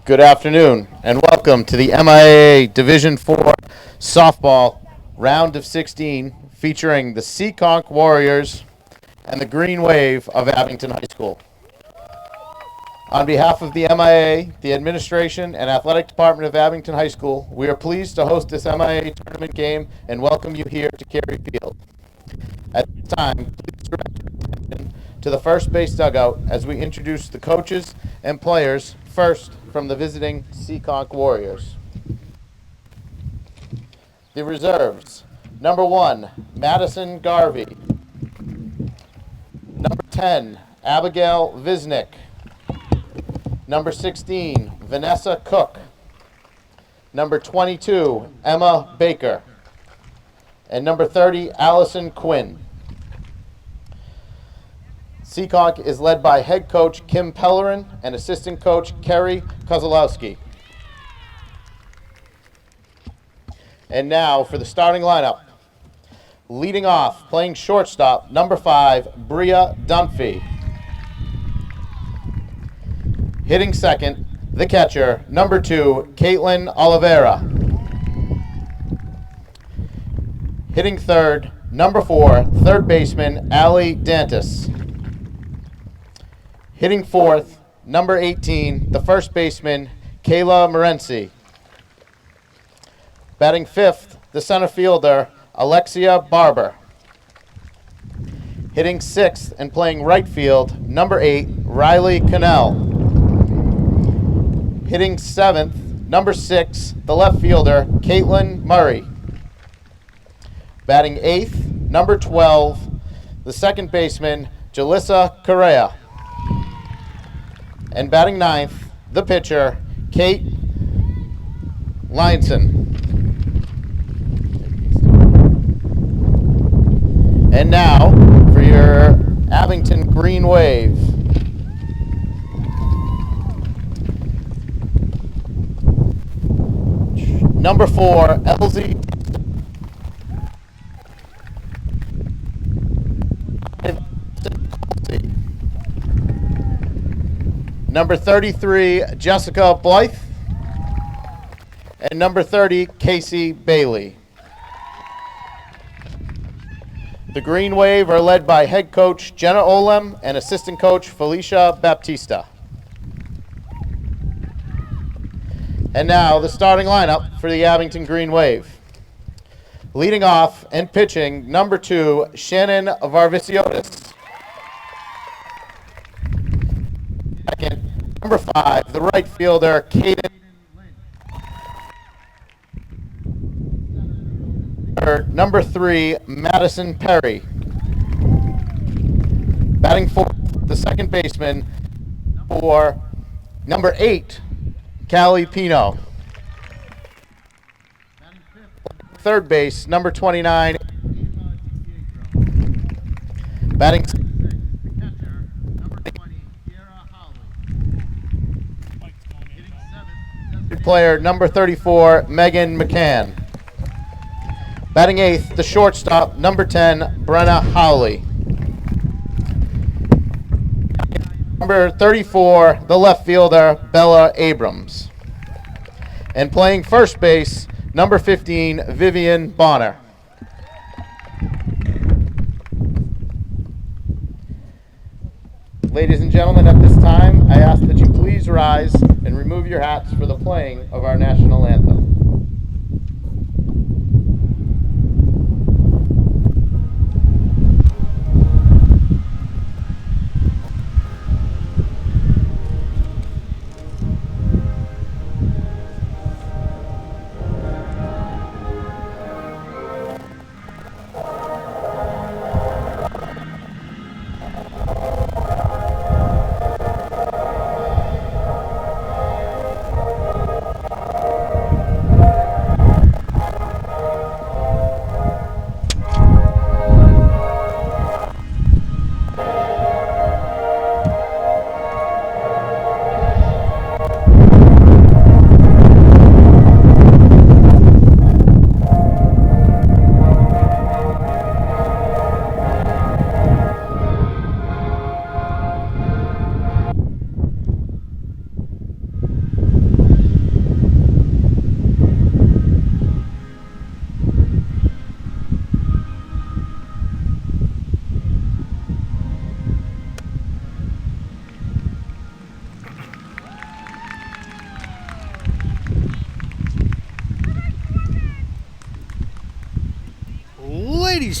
Good afternoon and welcome to the MIAA Division IV softball round of 16 featuring the Seekonk Warriors and the Green Wave of Abington High School. On behalf of the MIAA, the administration, and athletic department of Abington High School, we are pleased to host this MIAA tournament game and welcome you here to Cary Field. At this time, please direct your attention to the first base dugout as we introduce the coaches and players, first from the visiting Seekonk Warriors. The reserves: number 1, Madison Garvey. Number 10, Abigail Visnick. Number 16, Vanessa Cook. Number 22, Emma Baker. And number 30, Allison Quinn. Seekonk is led by head coach Kim Pellerin and assistant coach Kerry Kozlowski. And now for the starting lineup. Leading off, playing shortstop, number 5, Bria Dunphy. Hitting second, the catcher, number 2, Caitlin Oliveira. Hitting third, number 4, third baseman, Allie Dantis. Hitting fourth, number 18, the first baseman, Kayla Morency. Batting fifth, the center fielder, Alexia Barber. Hitting sixth and playing right field, number 8, Riley Cannell. Hitting seventh, number 6, the left fielder, Caitlin Murray. Batting eighth, number 12, the second baseman, Jalissa Correa. And batting ninth, the pitcher, Kate Lionson. And now for your Abington Green Wave. Number 4, Elsie. Number 33, Jessica Blythe. And number 30, Casey Bailey. The Green Wave are led by head coach Jenna Olem and assistant coach Felicia Baptista. And now the starting lineup for the Abington Green Wave. Leading off and pitching, number 2, Shannon Varvisiotis. Second, number 5, the right fielder, Kaden. Third, number 3, Madison Perry. Batting fourth, the second baseman for number 8, Callie Pino. Third base, number 29. Batting player, number 34, Megan McCann. Batting eighth, the shortstop, number 10, Brenna Howley. Number 34, the left fielder, Bella Abrams. And playing first base, number 15, Vivian Bonner. Ladies and gentlemen, at this time, I ask that you please rise and remove your hats for the playing of our national anthem.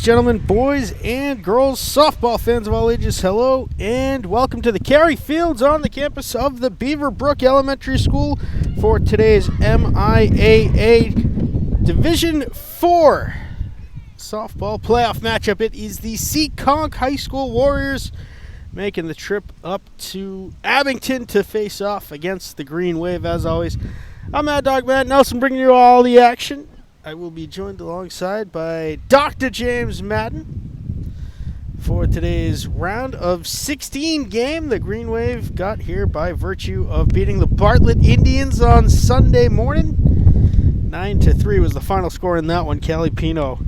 gentlemen, boys and girls, softball fans of all ages, hello and welcome to the Carey Fields on the campus of the Beaverbrook Elementary School for today's MIAA Division 4 softball playoff matchup. It is the Seekonk High School Warriors making the trip up to Abington to face off against the Green Wave. As always, I'm Mad Dog Matt Nelson bringing you all the action. I will be joined alongside by Dr. James Madden for today's round of 16 game. The Green Wave got here by virtue of beating the Bartlett Indians on Sunday morning. 9-3 was the final score in that one. Callie Pino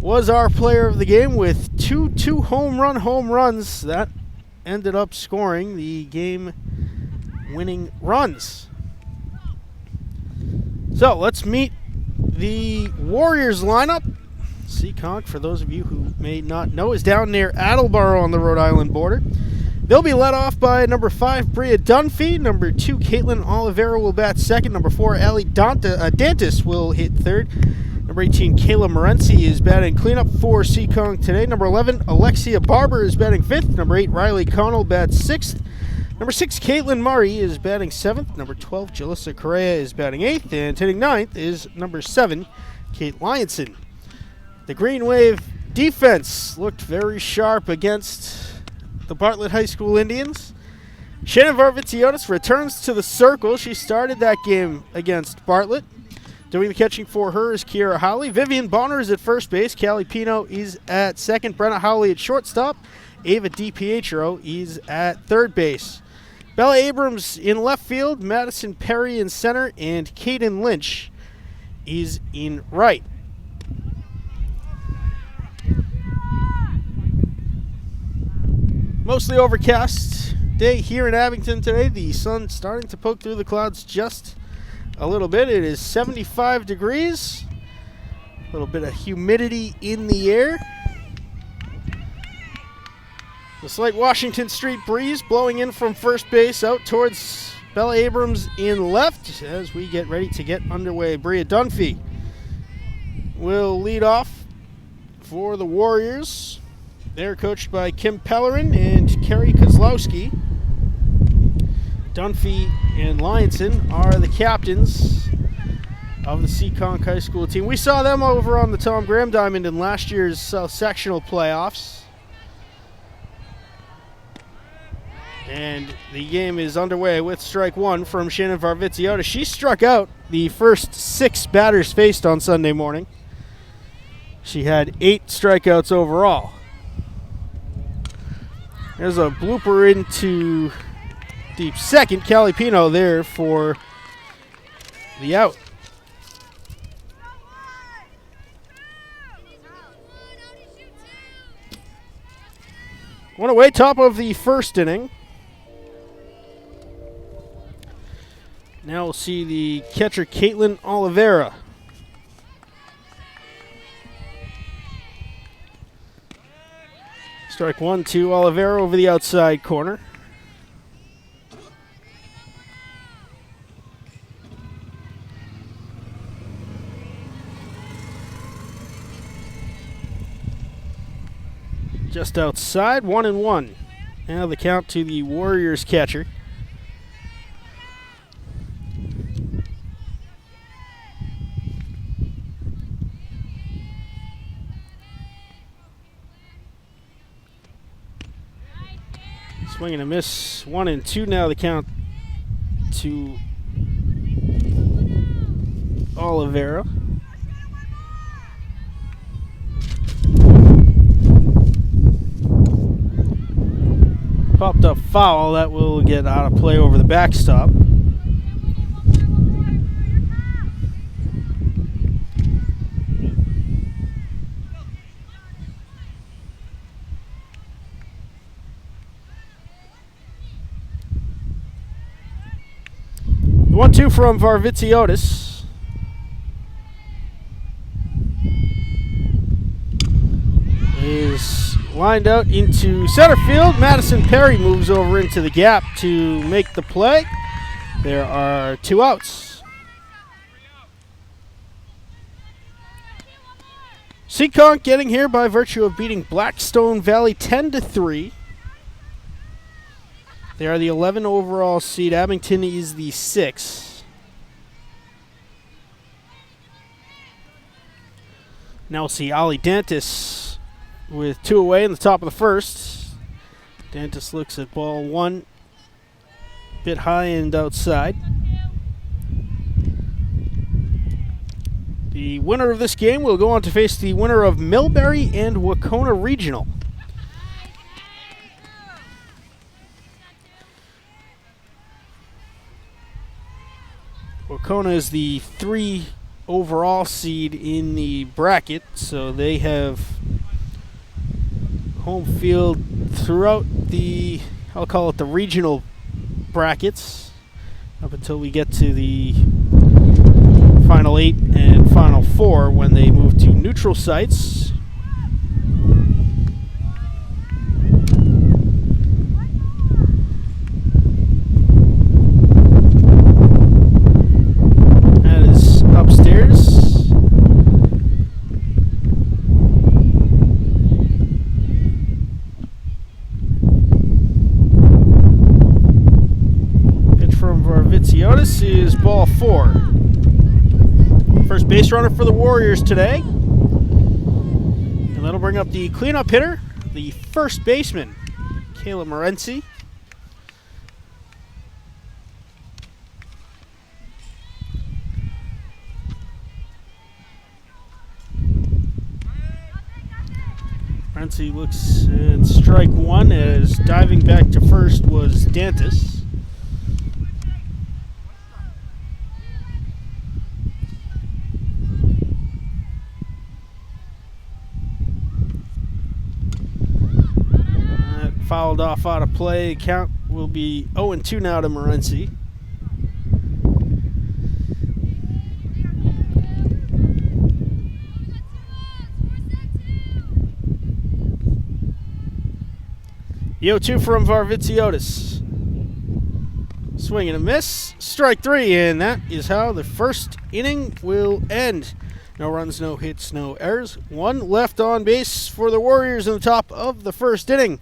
was our player of the game with two home runs that ended up scoring the game-winning runs. So let's meet the Warriors lineup. Seekonk, for those of you who may not know, is down near Attleboro on the Rhode Island border. They'll be led off by number 5, Bria Dunphy. Number 2, Caitlin Oliveira will bat second. Number 4, Allie Dantis will hit third. Number 18, Kayla Morency is batting cleanup for Seekonk today. Number 11, Alexia Barber is batting fifth. Number 8, Riley Connell bats sixth. Number 6, Caitlin Murray is batting 7th. Number 12, Jalissa Correa is batting 8th. And hitting 9th is number 7, Kate Lyonson. The Green Wave defense looked very sharp against the Bartlett High School Indians. Shannon Varvitsiotis returns to the circle. She started that game against Bartlett. Doing the catching for her is Kiera Howley. Vivian Bonner is at first base. Callie Pino is at second. Brenna Howley at shortstop. Ava DiPietro is at third base. Bella Abrams in left field, Madison Perry in center, and Kaden Lynch is in right. Mostly overcast day here in Abington today. The sun starting to poke through the clouds just a little bit. It is 75 degrees. A little bit of humidity in the air. The slight Washington Street breeze blowing in from first base out towards Bella Abrams in left as we get ready to get underway. Bria Dunphy will lead off for the Warriors. They're coached by Kim Pellerin and Kerry Kozlowski. Dunphy and Lyonson are the captains of the Seekonk High School team. We saw them over on the Tom Graham Diamond in last year's South Sectional playoffs. And the game is underway with strike one from Shannon Varvitsiotis. She struck out the first 6 batters faced on Sunday morning. She had 8 strikeouts overall. There's a blooper into deep second. Callie Pino there for the out. One away, top of the first inning. Now we'll see the catcher, Caitlin Oliveira. Strike 1-2, Oliveira over the outside corner. Just outside, 1-1. Now the count to the Warriors catcher. Swing and a miss, 1-2. Now the count to Oliveira. Popped up foul. That will get out of play over the backstop. The 1-2 from Varvitsiotis. Is lined out into center field. Madison Perry moves over into the gap to make the play. There are 2 outs. Seekonk getting here by virtue of beating Blackstone Valley 10-3. They are the 11 overall seed. Abington is the 6. Now we'll see Ali Dantis with 2 away in the top of the first. Dantis looks at ball 1, bit high and outside. The winner of this game will go on to face the winner of Millbury and Wacona Regional. Wacona is the 3 overall seed in the bracket, so they have home field throughout the, I'll call it the regional brackets, up until we get to the Final 8 and Final 4 when they move to neutral sites. That is upstairs. Pitch from Varvitsiotis is ball 4. First base runner for the Warriors today. And that'll bring up the cleanup hitter, the first baseman, Kayla Morency. Morency looks at strike 1 as diving back to first was Dantis. Fouled off out of play. Count will be 0-2 now to Morency. The 0-2 from Varvitsiotis. Swing and a miss. Strike 3, and that is how the first inning will end. No runs, no hits, no errors. 1 left on base for the Warriors in the top of the first inning.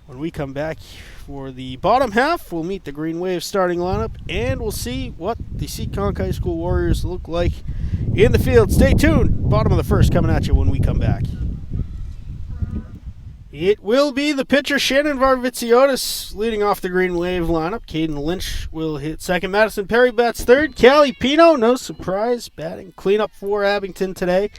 When we come back for the bottom half, we'll meet the Green Wave starting lineup, and we'll see what the Seekonk High School Warriors look like in the field. Stay tuned. Bottom of the first coming at you when we come back. It will be the pitcher, Shannon Varvitsiotis, leading off the Green Wave lineup. Caden Lynch will hit second. Madison Perry bats third. Callie Pino, no surprise, batting cleanup for Abington today.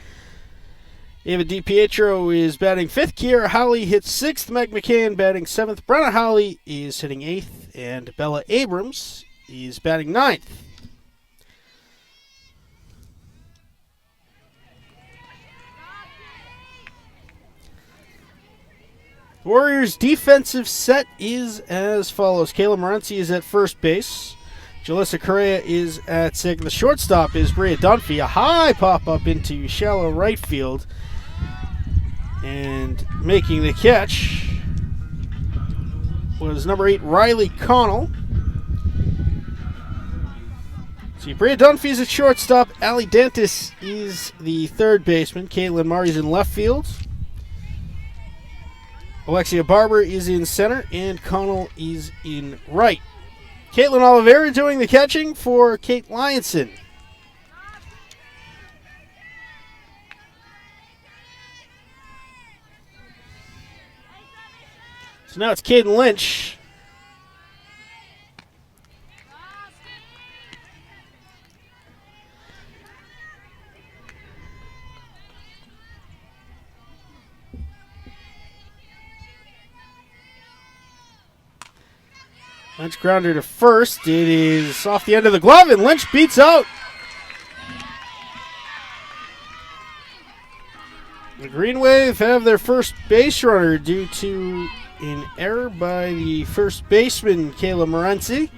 Ava DiPietro is batting 5th. Kiera Howley hits 6th. Meg McCann batting 7th. Brenna Howley is hitting 8th. And Bella Abrams is batting 9th. Warriors' defensive set is as follows. Kayla Morency is at first base. Jalissa Correa is at second. The shortstop is Bria Dunphy. A high pop-up into shallow right field. And making the catch was number 8, Riley Connell. See, Bria Dunphy's at shortstop. Ali Dantis is the third baseman. Caitlin Murray's in left field. Alexia Barber is in center, and Connell is in right. Caitlin Oliveira doing the catching for Kate Lyonson. So now it's Caden Lynch. Lynch grounder to first. It is off the end of the glove, and Lynch beats out. The Green Wave have their first base runner due to an error by the first baseman, Kayla Morency.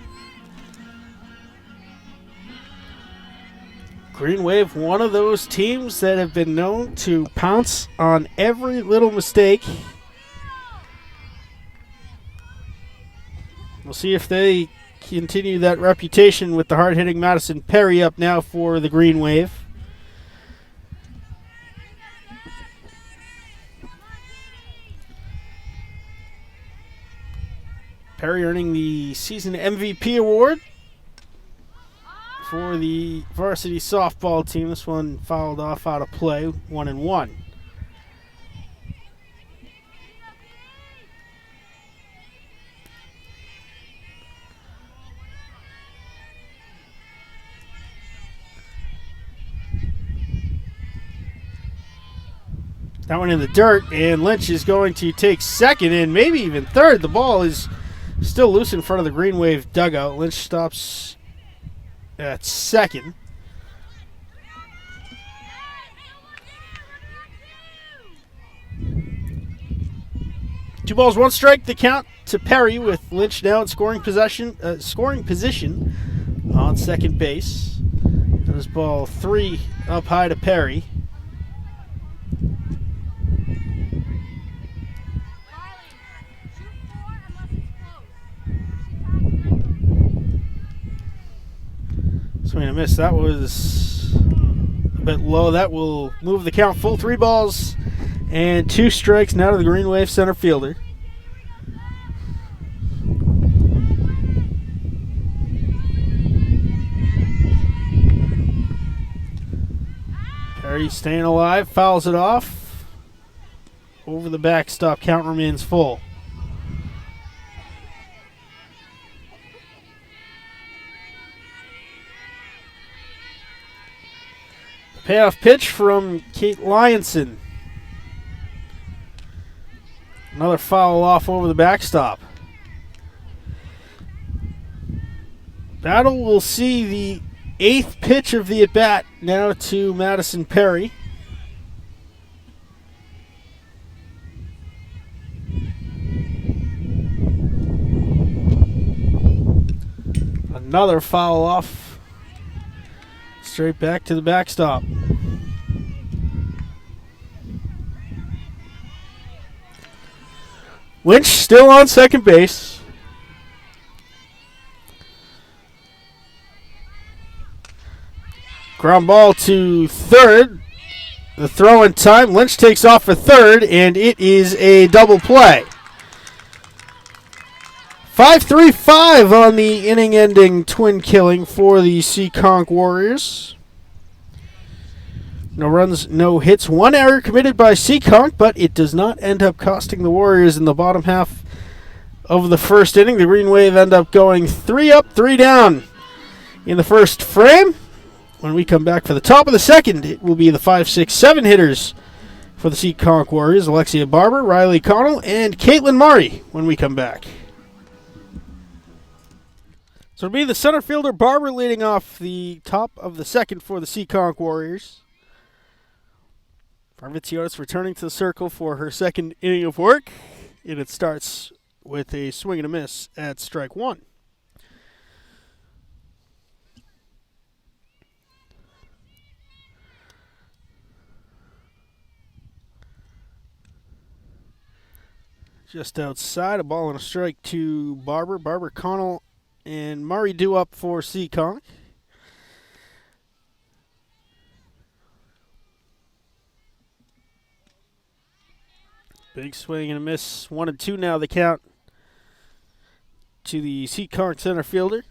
Green Wave, one of those teams that have been known to pounce on every little mistake. We'll see if they continue that reputation with the hard-hitting Madison Perry up now for the Green Wave. Perry earning the season MVP award for the varsity softball team. This one fouled off out of play, 1-1. That one in the dirt, and Lynch is going to take second and maybe even third. The ball is still loose in front of the Green Wave dugout. Lynch stops at second. Two balls, one strike. The count to Perry with Lynch now in scoring position on second base. That was ball 3 up high to Perry. Swing and a miss. That was a bit low. That will move the count full. 3 balls and 2 strikes now to the Green Wave center fielder. Perry staying alive, fouls it off. Over the backstop, count remains full. Payoff pitch from Kate Lyonson. Another foul off over the backstop. Battle will see the 8th pitch of the at-bat now to Madison Perry. Another foul off. Straight back to the backstop. Lynch still on second base. Ground ball to third. The throw in time. Lynch takes off for third, and it is a double play. 5-3-5 on the inning-ending twin killing for the Seekonk Warriors. No runs, no hits. 1 error committed by Seekonk, but it does not end up costing the Warriors in the bottom half of the first inning. The Green Wave end up going 3 up, 3 down in the first frame. When we come back for the top of the second, it will be the 5, 6, 7 hitters for the Seekonk Warriors. Alexia Barber, Riley Connell, and Caitlin Murray when we come back. So it'll be the center fielder Barber leading off the top of the second for the Seekonk Warriors. Varvitsiotis returning to the circle for her second inning of work. And it starts with a swing and a miss at strike 1. Just outside, a ball and a strike to Barber. Barber, Connell, and Murray due up for Seekonk. Big swing and a miss. 1-2 now the count to the Seekonk center fielder.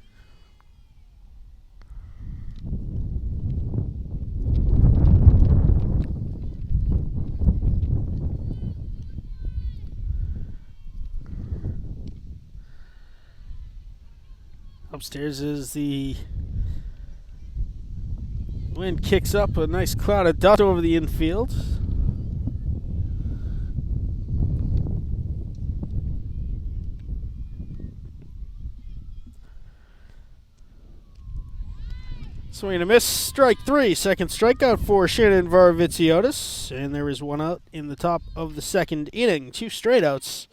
Upstairs is the wind kicks up a nice cloud of dust over the infield. Swing and a miss, strike 3. Second strikeout for Shannon Varvitsiotis. And there is 1 out in the top of the second inning. 2 straight outs.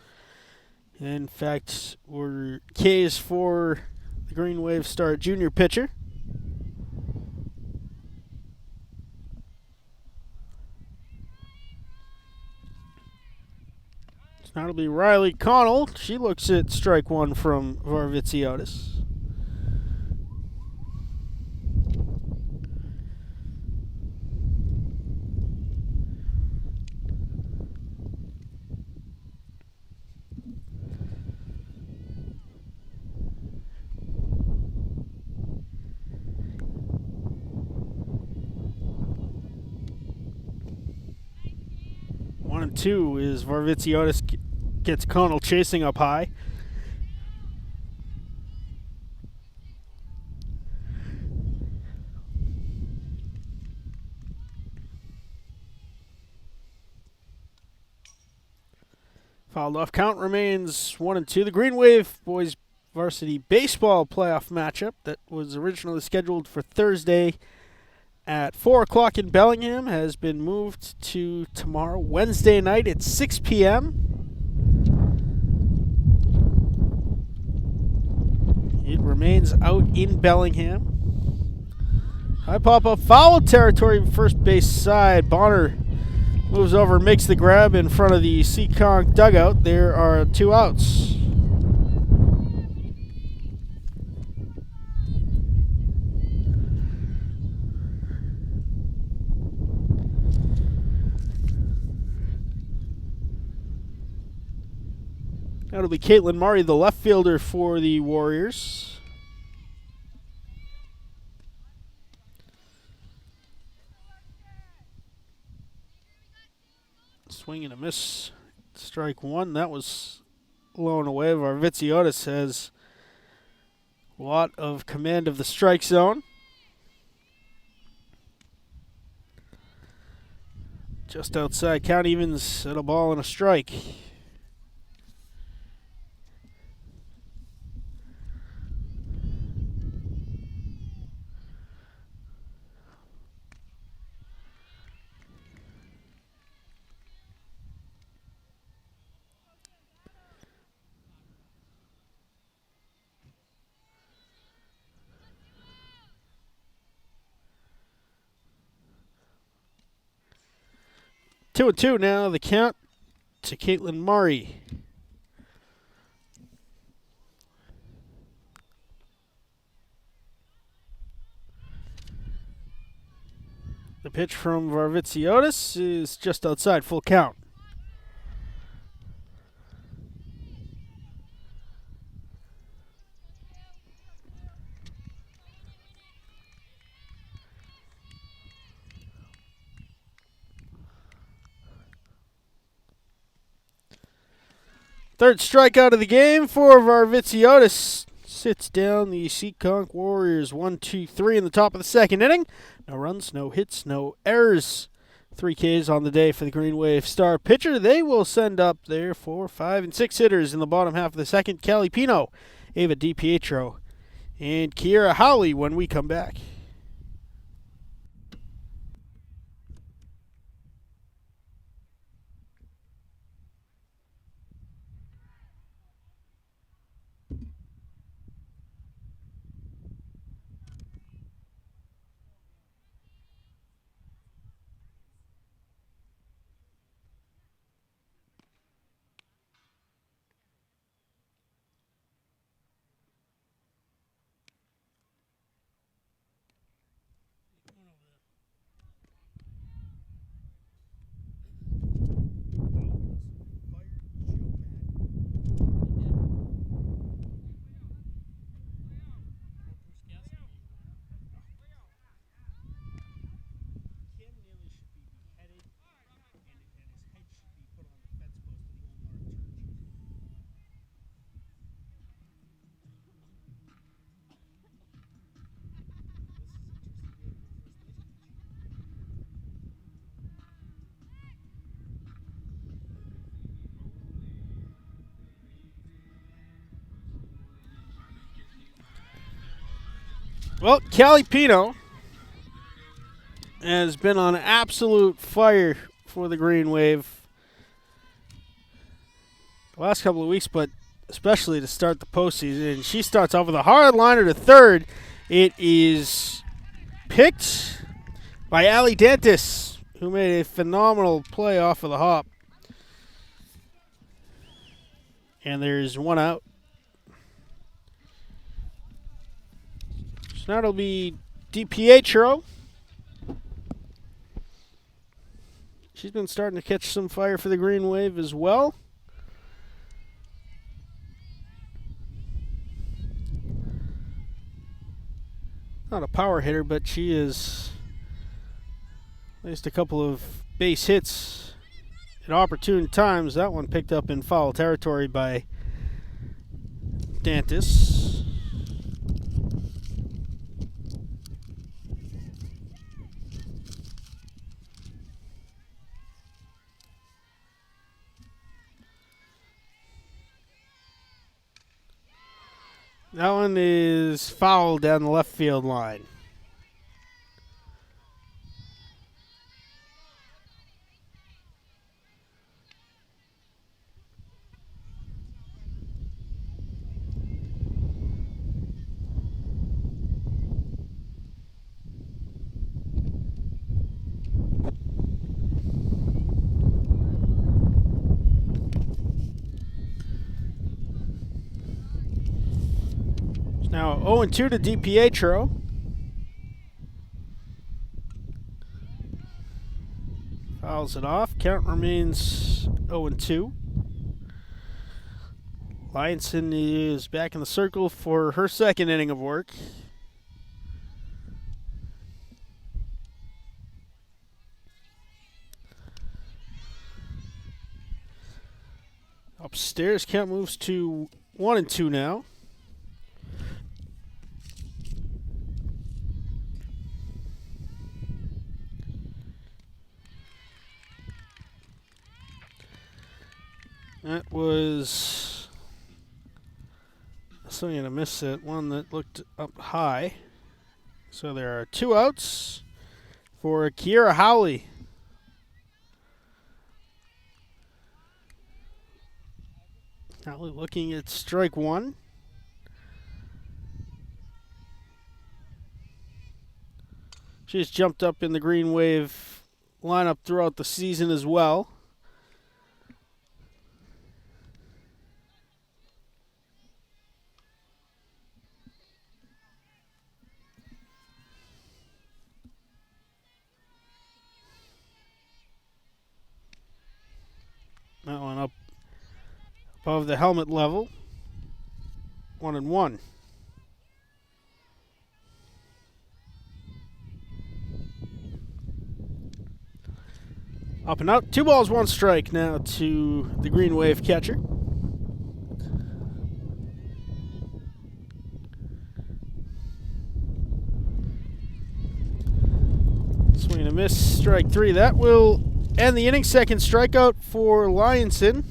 In fact, were K's for the Green Wave star junior pitcher. So now it'll be Riley Connell. She looks at strike 1 from Varvitsiotis. 1-2 is Varvitsiotis gets Connell chasing up high. Fouled off count remains 1-2. The Green Wave boys varsity baseball playoff matchup that was originally scheduled for Thursday at 4 o'clock in Bellingham has been moved to tomorrow, Wednesday night at 6 p.m. It remains out in Bellingham. High pop-up foul territory, first base side. Bonner moves over, makes the grab in front of the Seekonk dugout. There are 2 outs. That'll be Caitlin Murray, the left fielder for the Warriors. Swing and a miss. Strike 1. That was blown away. Varvitsiotis has a lot of command of the strike zone. Just outside count evens at a ball and a strike. Two and two now, the count to Caitlin Murray. The pitch from Varvitsiotis is just outside, full count. Third strikeout of the game for Varvitsiotis. Sits down the Seekonk Warriors 1-2-3 in the top of the second inning. No runs, no hits, no errors. 3 Ks on the day for the Green Wave star pitcher. They will send up their 4, 5, and 6 hitters in the bottom half of the second. Callie Pino, Ava DiPietro, and Kiera Howley when we come back. Well, Callie Pino has been on absolute fire for the Green Wave the last couple of weeks, but especially to start the postseason. And she starts off with a hard liner to third. It is picked by Ali Dentis, who made a phenomenal play off of the hop. And there's 1 out. So now it'll be DiPietro. She's been starting to catch some fire for the Green Wave as well. Not a power hitter, but she is at least a couple of base hits at opportune times. That one picked up in foul territory by Dantis. That one is fouled down the left field line. Now 0-2 to DiPietro. Fouls it off. Count remains 0-2. Lionson is back in the circle for her second inning of work. Upstairs, count moves to 1-2 now. That was something to miss it. One that looked up high. So there are 2 outs for Kiera Howley. Howley looking at strike 1. She's jumped up in the Green Wave lineup throughout the season as well. That one up above the helmet level. 1-1. Up and out. 2 balls, 1 strike now to the Green Wave catcher. Swing and a miss. Strike 3. That will end the inning. Second strikeout for Lionson.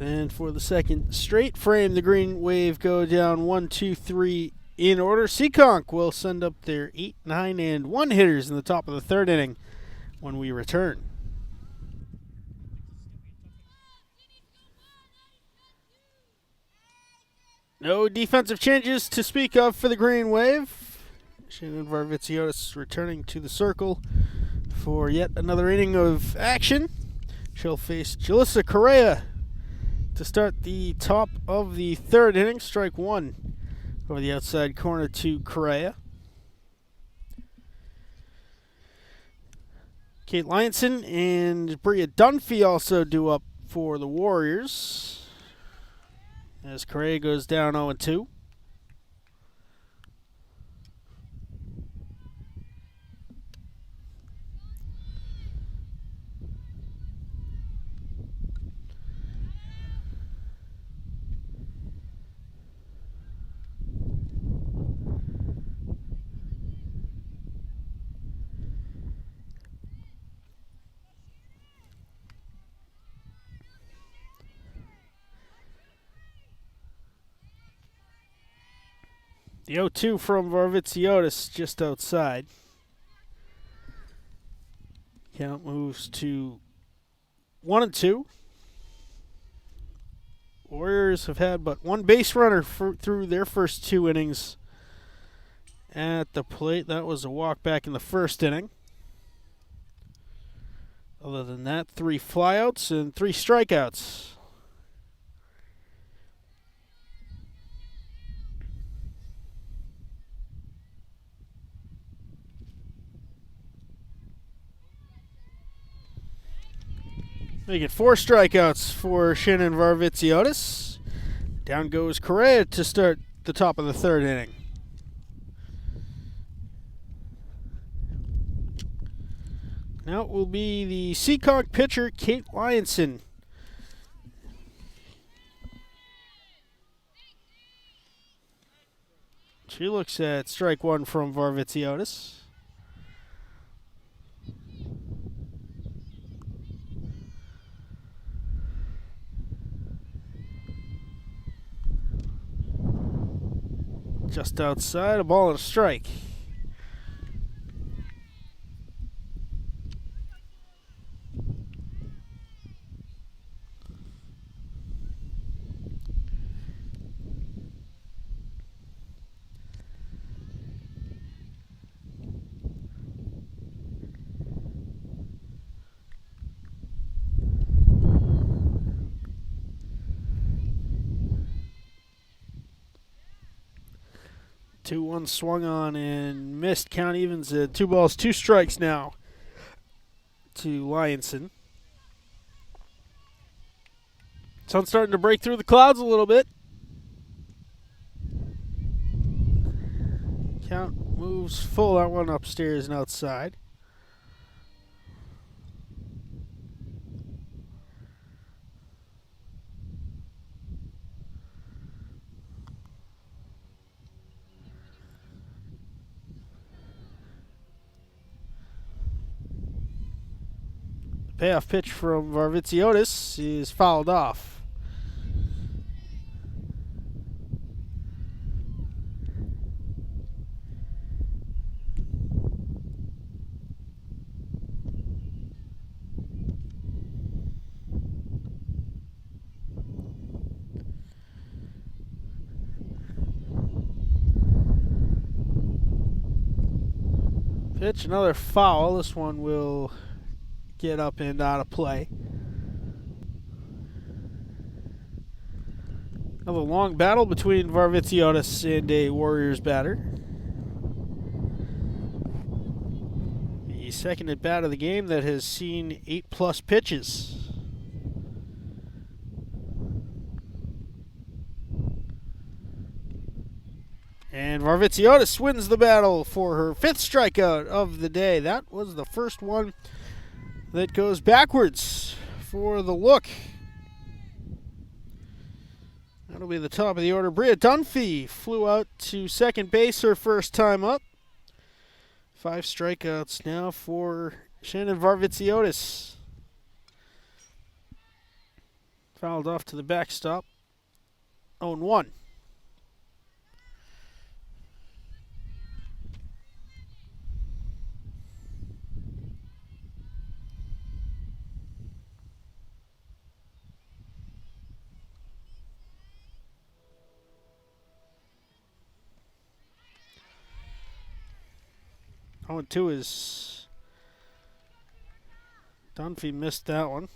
And for the second straight frame, the Green Wave go down 1, 2, 3 in order. Seekonk will send up their 8, 9, and 1 hitters in the top of the third inning when we return. No defensive changes to speak of for the Green Wave. Shannon Varvitsiotis returning to the circle for yet another inning of action. She'll face Jalissa Correa to start the top of the third inning. Strike 1 over the outside corner to Correa. Kate Lionson and Bria Dunphy also due up for the Warriors as Correa goes down 0-2. The 0-2 from Varvitsiotis just outside. Count moves to 1-2. Warriors have had but 1 base runner through their first 2 innings at the plate. That was a walk back in the first inning. Other than that, 3 flyouts and 3 strikeouts. Make it 4 strikeouts for Shannon Varvitsiotis. Down goes Correa to start the top of the third inning. Now it will be the Seekonk pitcher, Kate Lyonson. She looks at strike one from Varvitsiotis. Just outside, a ball and a strike. Two one swung on and missed. Count evens at 2 balls, 2 strikes now to Lyonson. Sun's starting to break through the clouds a little bit. Count moves full. That one upstairs and outside. Payoff pitch from Varvitsiotis is fouled off. Pitch, another foul. This one will get up and out of play. Another long battle between Varvitsiotis and a Warriors batter. The second at bat of the game that has seen 8+ pitches. And Varvitsiotis wins the battle for her 5th strikeout of the day. That was the first one that goes backwards for the look. That'll be the top of the order. Bria Dunphy flew out to second base her first time up. 5 strikeouts now for Shannon Varvitsiotis. Fouled off to the backstop. 0-1. Oh, and 2 is Dunphy missed that one.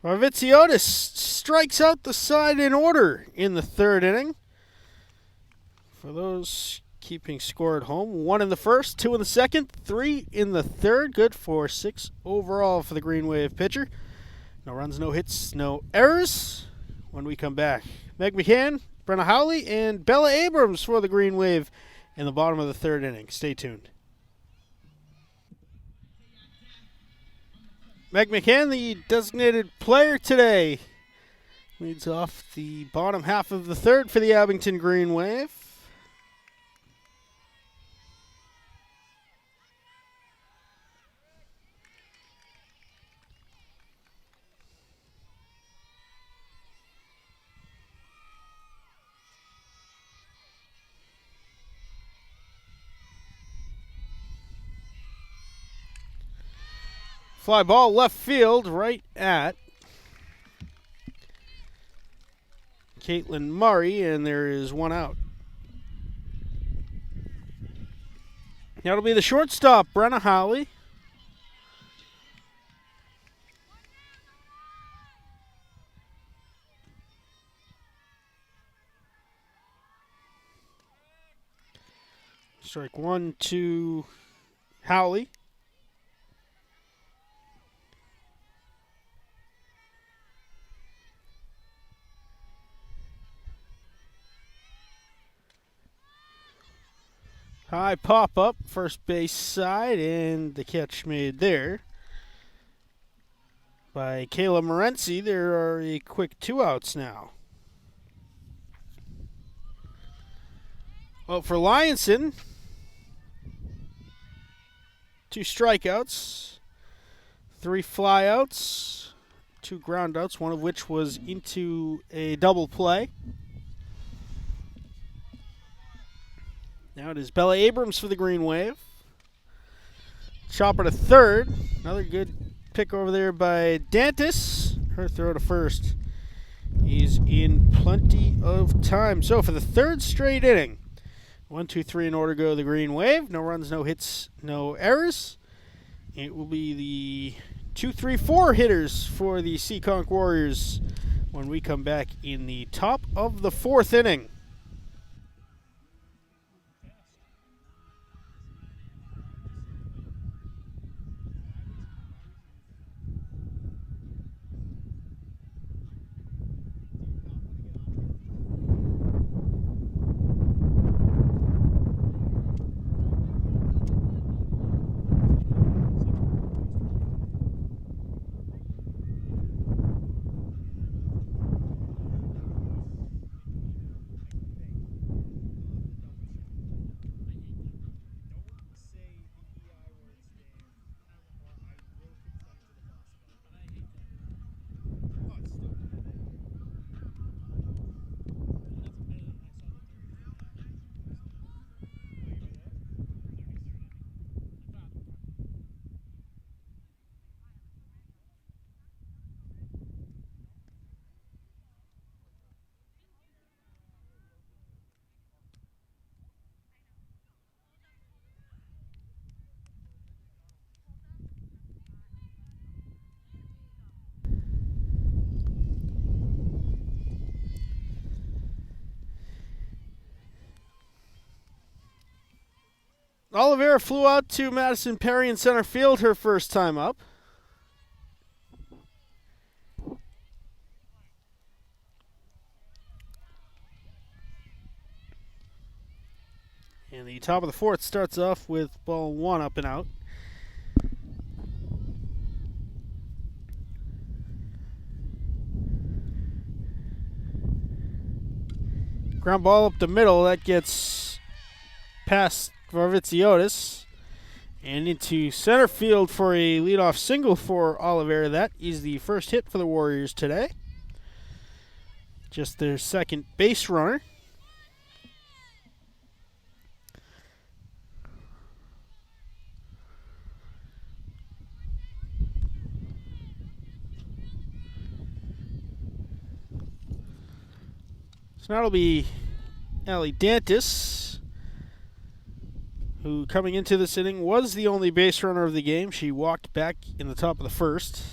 Varvitsiotis strikes out the side in order in the 3rd inning. For those keeping score at home, 1 in the 1st, 2 in the 2nd, 3 in the 3rd. Good for 6 overall for the Green Wave pitcher. No runs, no hits, no errors. When we come back, Meg McCann, Brenna Howley, and Bella Abrams for the Green Wave in the bottom of the 3rd inning. Stay tuned. Meg McCann, the designated player today, leads off the bottom half of the 3rd for the Abington Green Wave. Fly ball left field right at Caitlin Murray, and there is 1 out. That'll be the shortstop, Brenna Howley. Strike 1 to Howley. High pop up, first base side, and the catch made there by Kayla Morency. There are a quick 2 outs now. Well, for Lionson, 2 strikeouts, 3 flyouts, 2 groundouts, one of which was into a double play. Now it is Bella Abrams for the Green Wave. Chopper to third. Another good pick over there by Dantis. Her throw to first is in plenty of time. So for the third straight inning, 1, 2, 3 in order go the Green Wave. No runs, no hits, no errors. It will be the 2, 3, 4 hitters for the Seekonk Warriors when we come back in the top of the 4th inning. Oliveira flew out to Madison Perry in center field her first time up. And the top of the 4th starts off with ball 1 up and out. Ground ball up the middle. That gets past Varvitsiotis and into center field for a leadoff single for Oliveira. That is the first hit for the Warriors today. Just their second base runner. So now it'll be Allie Dantis, who coming into this inning was the only base runner of the game. She walked back in the top of the 1st.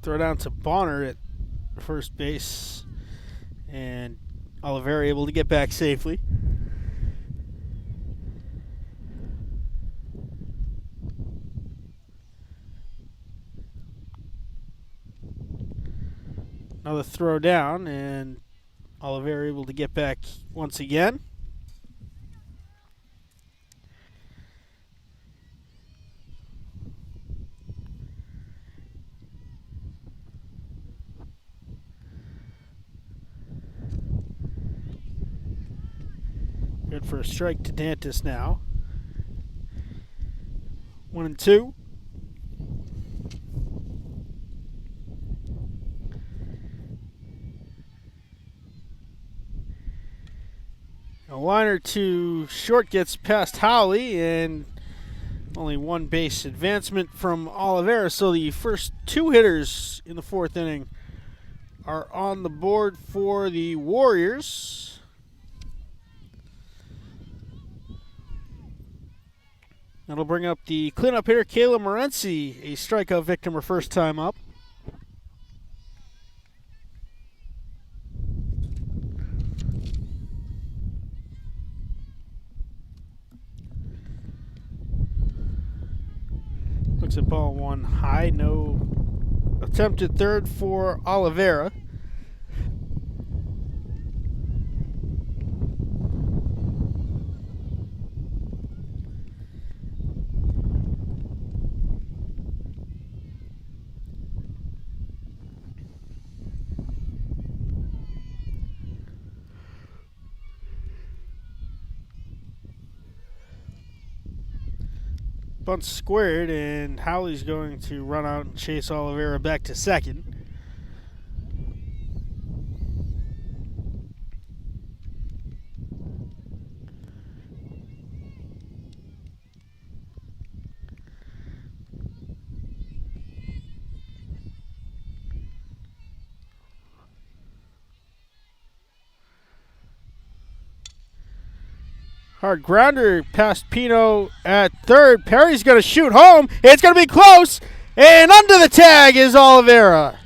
Throw down to Bonner at first base, and Oliveira able to get back safely. Another throw down, and Oliveira able to get back once again. Good for a strike to Dantis now. 1-2. A liner to short gets past Howley, and only 1 base advancement from Oliveira. So the first 2 hitters in the 4th inning are on the board for the Warriors. That'll bring up the cleanup hitter, Kayla Morency, a strikeout victim her first time up. Looks at ball one high. No attempted third for Oliveira. Bunt squared, and Howley's going to run out and chase Oliveira back to second. Hard grounder past Pino at third. Perry's going to shoot home. It's going to be close. And under the tag is Oliveira.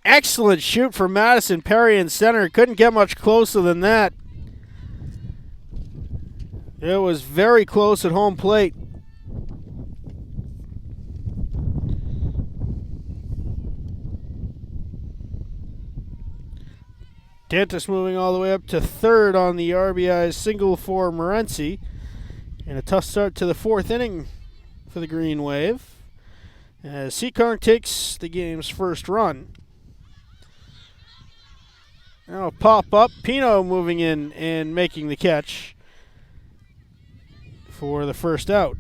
Excellent shoot for Madison. Perry in center. Couldn't get much closer than that. It was very close at home plate. Dantas moving all the way up to third on the RBI single for Morency. And a tough start to the fourth inning for the Green Wave, as Seekonk takes the game's first run. Now pop up. Pino moving in and making the catch for the first out.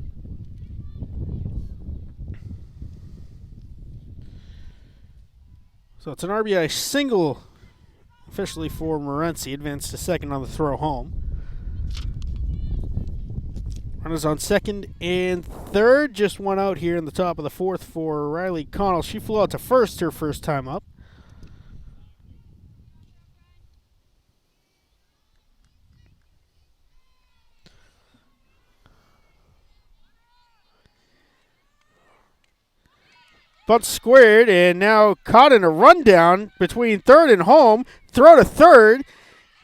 So it's an RBI single officially for Morency. Advanced to second on the throw home. Runners on second and third. Just one out here in the top of the fourth for Riley Connell. She flew out to first her first time up. Bunt squared, and now caught in a rundown between third and home. Throw to third.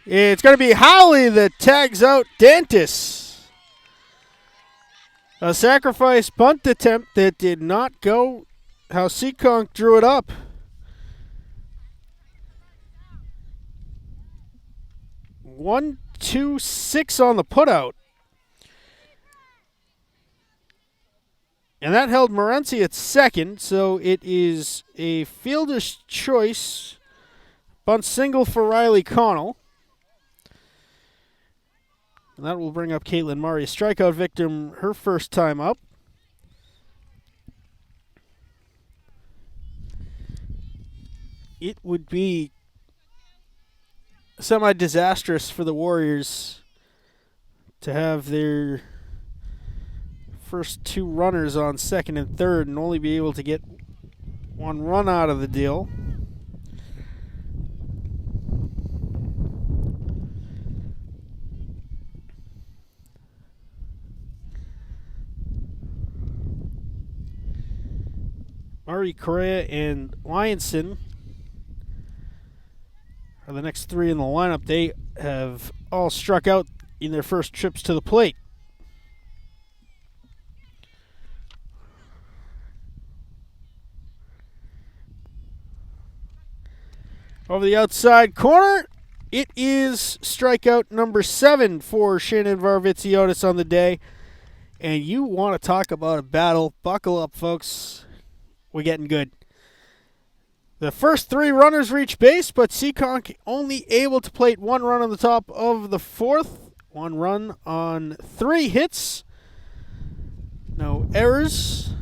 It's going to be Howley that tags out Dantas. A sacrifice bunt attempt that did not go how Seekonk drew it up. One, two, six on the putout. And that held Morency at second, so it is a fielder's choice. Bunt single for Riley Connell. And that will bring up Caitlin Murray, strikeout victim, her first time up. It would be semi-disastrous for the Warriors to have their first two runners on second and third and only be able to get one run out of the deal. Murray, Correa, and Lyonson are the next three in the lineup. They have all struck out in their first trips to the plate. Over the outside corner, it is strikeout number 7 for Shannon Varvitsiotis on the day. And you want to talk about a battle. Buckle up, folks. We're getting good. The first three runners reach base, but Seekonk only able to plate one run on the top of the fourth. One run on 3 hits. No errors.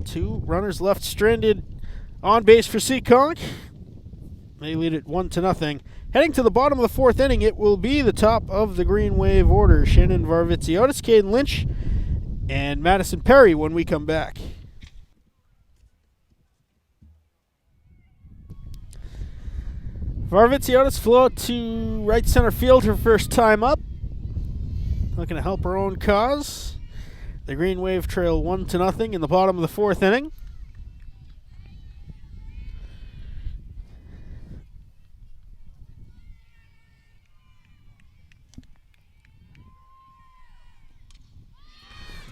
2 runners left stranded on base for Seekonk. They lead it 1-0. Heading to the bottom of the fourth inning, it will be the top of the Green Wave order. Shannon Varvitsiotis, Caden Lynch, and Madison Perry when we come back. Varvitsiotis flew out to right center field her first time up. Looking to help her own cause. The Green Wave trail 1-0 in the bottom of the fourth inning.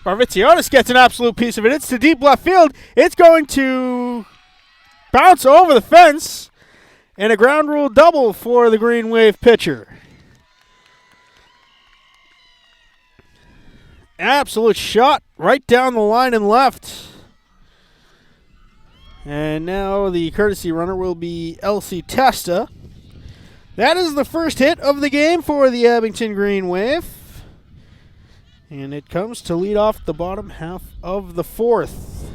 Marvitsionis gets an absolute piece of it. It's to deep left field. It's going to bounce over the fence. And a ground rule double for the Green Wave pitcher. Absolute shot right down the line and left. And now the courtesy runner will be Elsie Testa. That is the first hit of the game for the Abington Green Wave. And it comes to lead off the bottom half of the fourth.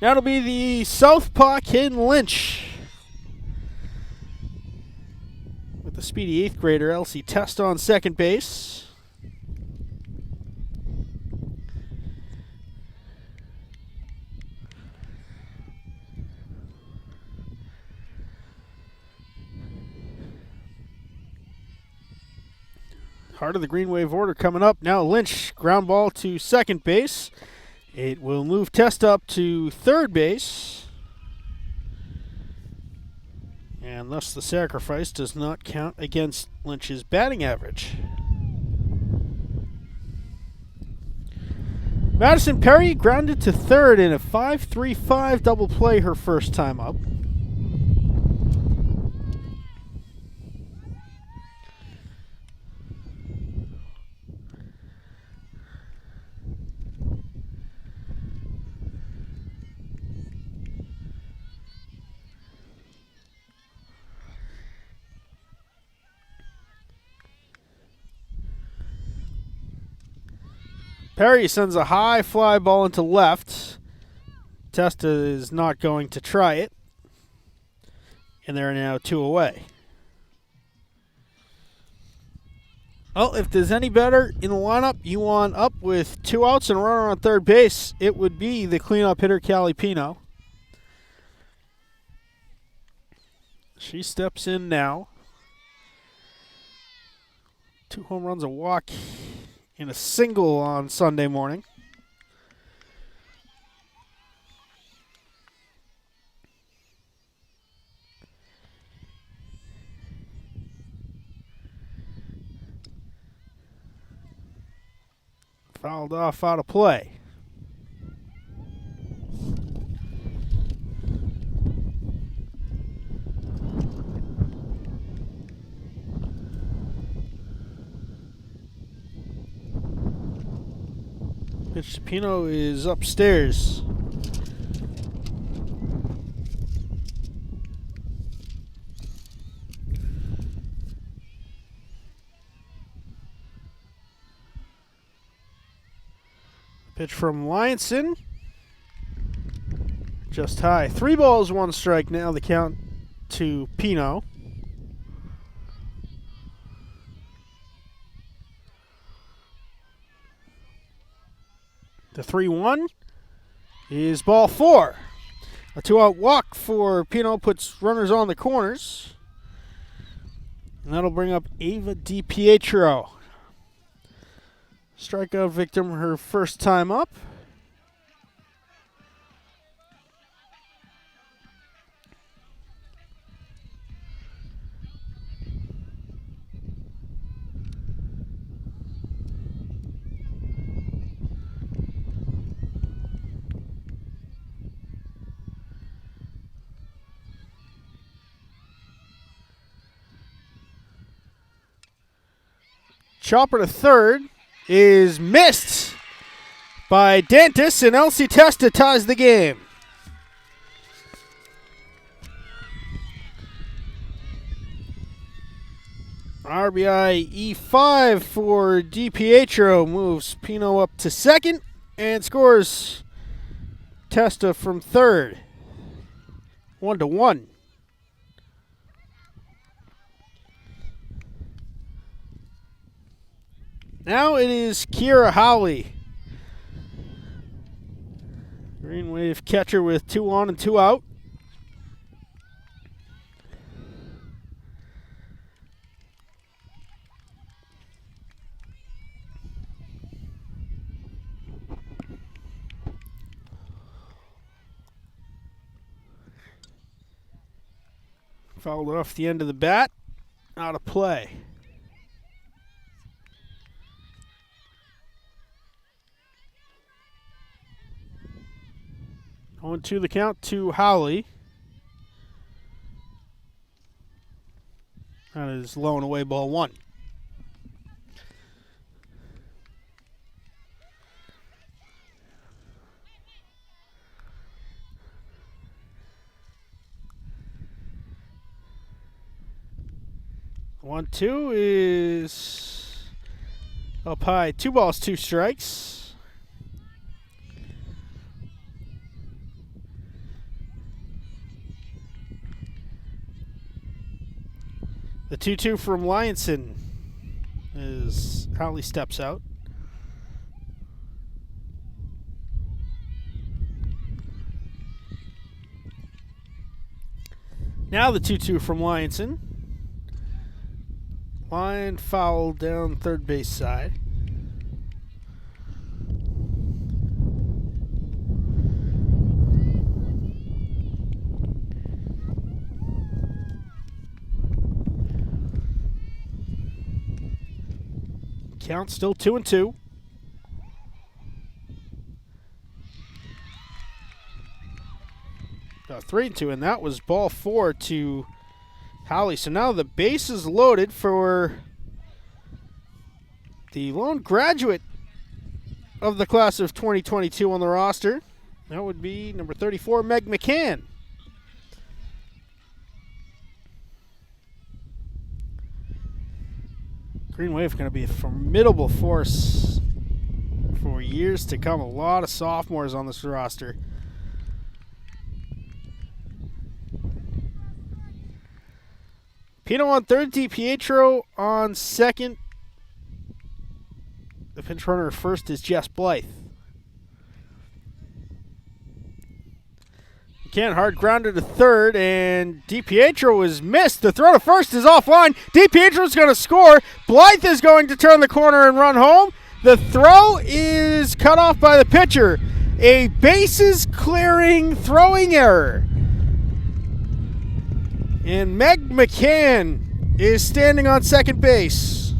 That'll be the southpaw Ken Lynch. With the speedy 8th grader Elsie Testa on second base. Heart of the Green Wave order coming up. Now Lynch, ground ball to second base. It will move Testa up to third base. And thus the sacrifice does not count against Lynch's batting average. Madison Perry grounded to third in a 5-3-5 double play her first time up. Perry sends a high fly ball into left. Testa is not going to try it. And they're now 2 away. Well, if there's any better in the lineup, you want up with 2 outs and a runner on third base, it would be the cleanup hitter, Callie Pino. She steps in now. 2 home runs, a walk, and a single on Sunday morning. Fouled off out of play. Pitch to Pino is upstairs. Pitch from Lionson. Just high. 3 balls, 1 strike. Now the count to Pino. The 3-1 is ball 4. A 2-out walk for Pino puts runners on the corners. And that'll bring up Ava DiPietro. Strikeout victim her first time up. Chopper to third is missed by Dantis, and Elsie Testa ties the game. RBI E5 for DiPietro moves Pino up to second and scores Testa from third. 1-1. Now it is Kira Howley. Green Wave catcher with 2 on and 2 out. Fouled off the end of the bat. Out of play. 0-2 the count to Howley. That is low and away ball 1. One, 2 is up high. 2 balls, 2 strikes. The 2-2 from Lyonson as Howley steps out. Now the 2-2 from Lyonson. Line foul down third base side. Count still 2-2. No, 3-2, and that was ball 4 to Howley. So now the base is loaded for the lone graduate of the class of 2022 on the roster. That would be number 34, Meg McCann. Green Wave going to be a formidable force for years to come. A lot of sophomores on this roster. Pino on third, DiPietro on second. The pinch runner first is Jess Blythe. McCann hard grounded to third, and DiPietro is missed. The throw to first is offline. DiPietro's going to score. Blythe is going to turn the corner and run home. The throw is cut off by the pitcher. A bases clearing throwing error. And Meg McCann is standing on second base.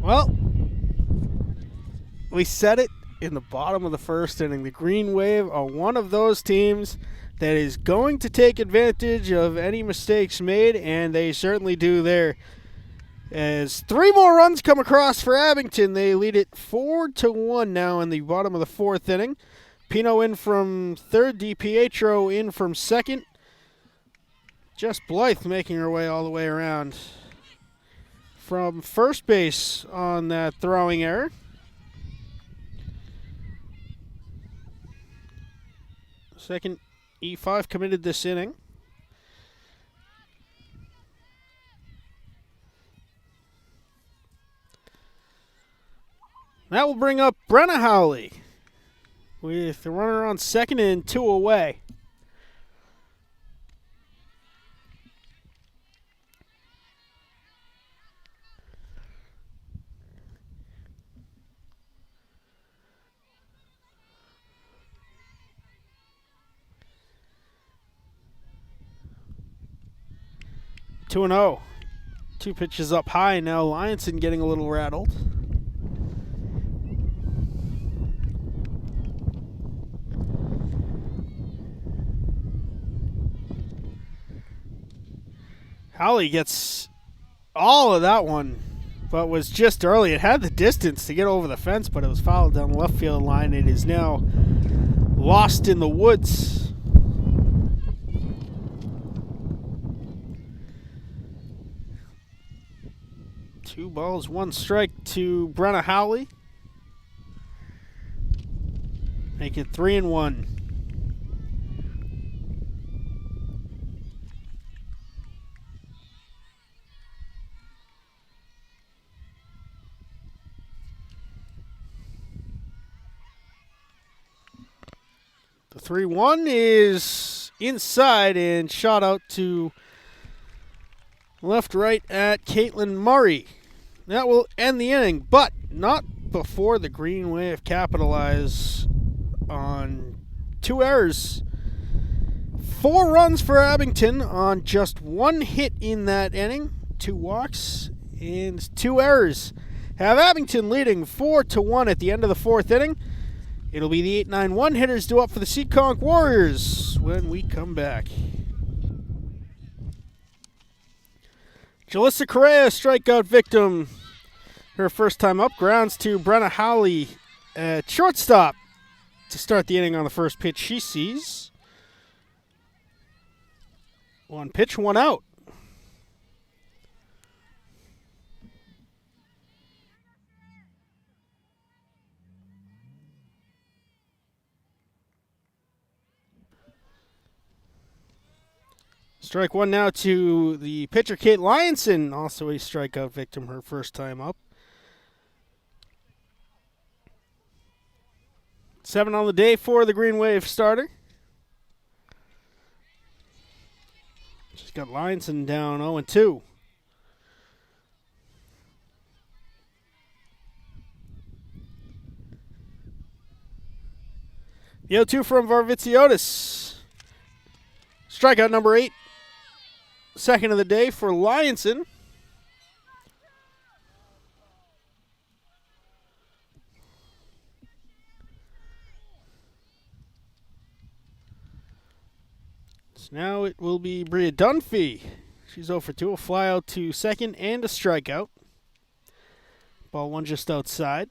Well, we said it in the bottom of the first inning. The Green Wave are one of those teams that is going to take advantage of any mistakes made, and they certainly do there. As 3 more runs come across for Abington, they lead it 4-1 now in the bottom of the fourth inning. Pino in from third, DiPietro in from second. Just Blythe making her way all the way around from first base on that throwing error. Second E5 committed this inning. That will bring up Brenna Howley with the runner on second and 2 away. Two and 0. 2 pitches up high. Now Lyonson getting a little rattled. Howley gets all of that one, but was just early. It had the distance to get over the fence, but it was fouled down the left field line. It is now lost in the woods. Two balls, 1 strike to Brenna Howley. Make it 3-1. The 3-1 is inside and shot out to left right at Caitlin Murray. That will end the inning, but not before the Green Wave capitalize on 2 errors. 4 runs for Abington on just 1 hit in that inning, 2 walks, and 2 errors have Abington leading 4-1 at the end of the 4th inning. It'll be the 8-9-1 hitters due up for the Seekonk Warriors when we come back. Jalissa Correa, strikeout victim. Her first time up, grounds to Brenna Howley at shortstop to start the inning on the first pitch she sees. 1 pitch, 1 out. Strike 1 now to the pitcher, Kate Lyonson, also a strikeout victim her first time up. 7 on the day for the Green Wave starter. She's got Lyonson down 0-2. The 0-2 from Varvitsiotis. Strikeout number 8. Second of the day for Lyonson. So now it will be Bria Dunphy. She's 0 for 2, a fly out to second and a strikeout. Ball 1 just outside.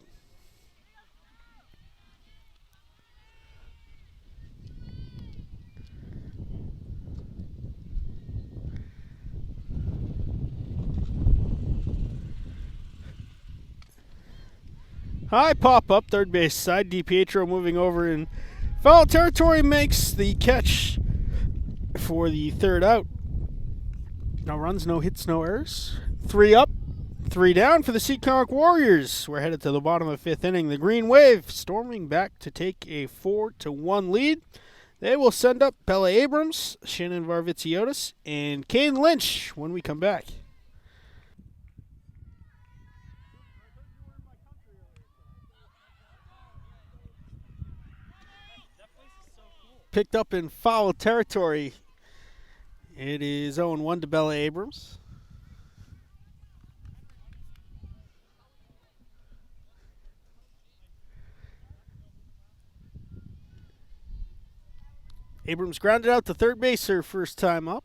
High pop-up, third base side. DiPietro moving over in foul territory, makes the catch for the third out. No runs, no hits, no errors. 3 up, 3 down for the Seekonk Warriors. We're headed to the bottom of the 5th inning. The Green Wave storming back to take a 4-1 lead. They will send up Bella Abrams, Shannon Varvitsiotis, and Kane Lynch when we come back. Picked up in foul territory. It is 0-1 to Bella Abrams. Abrams grounded out to third base her first time up.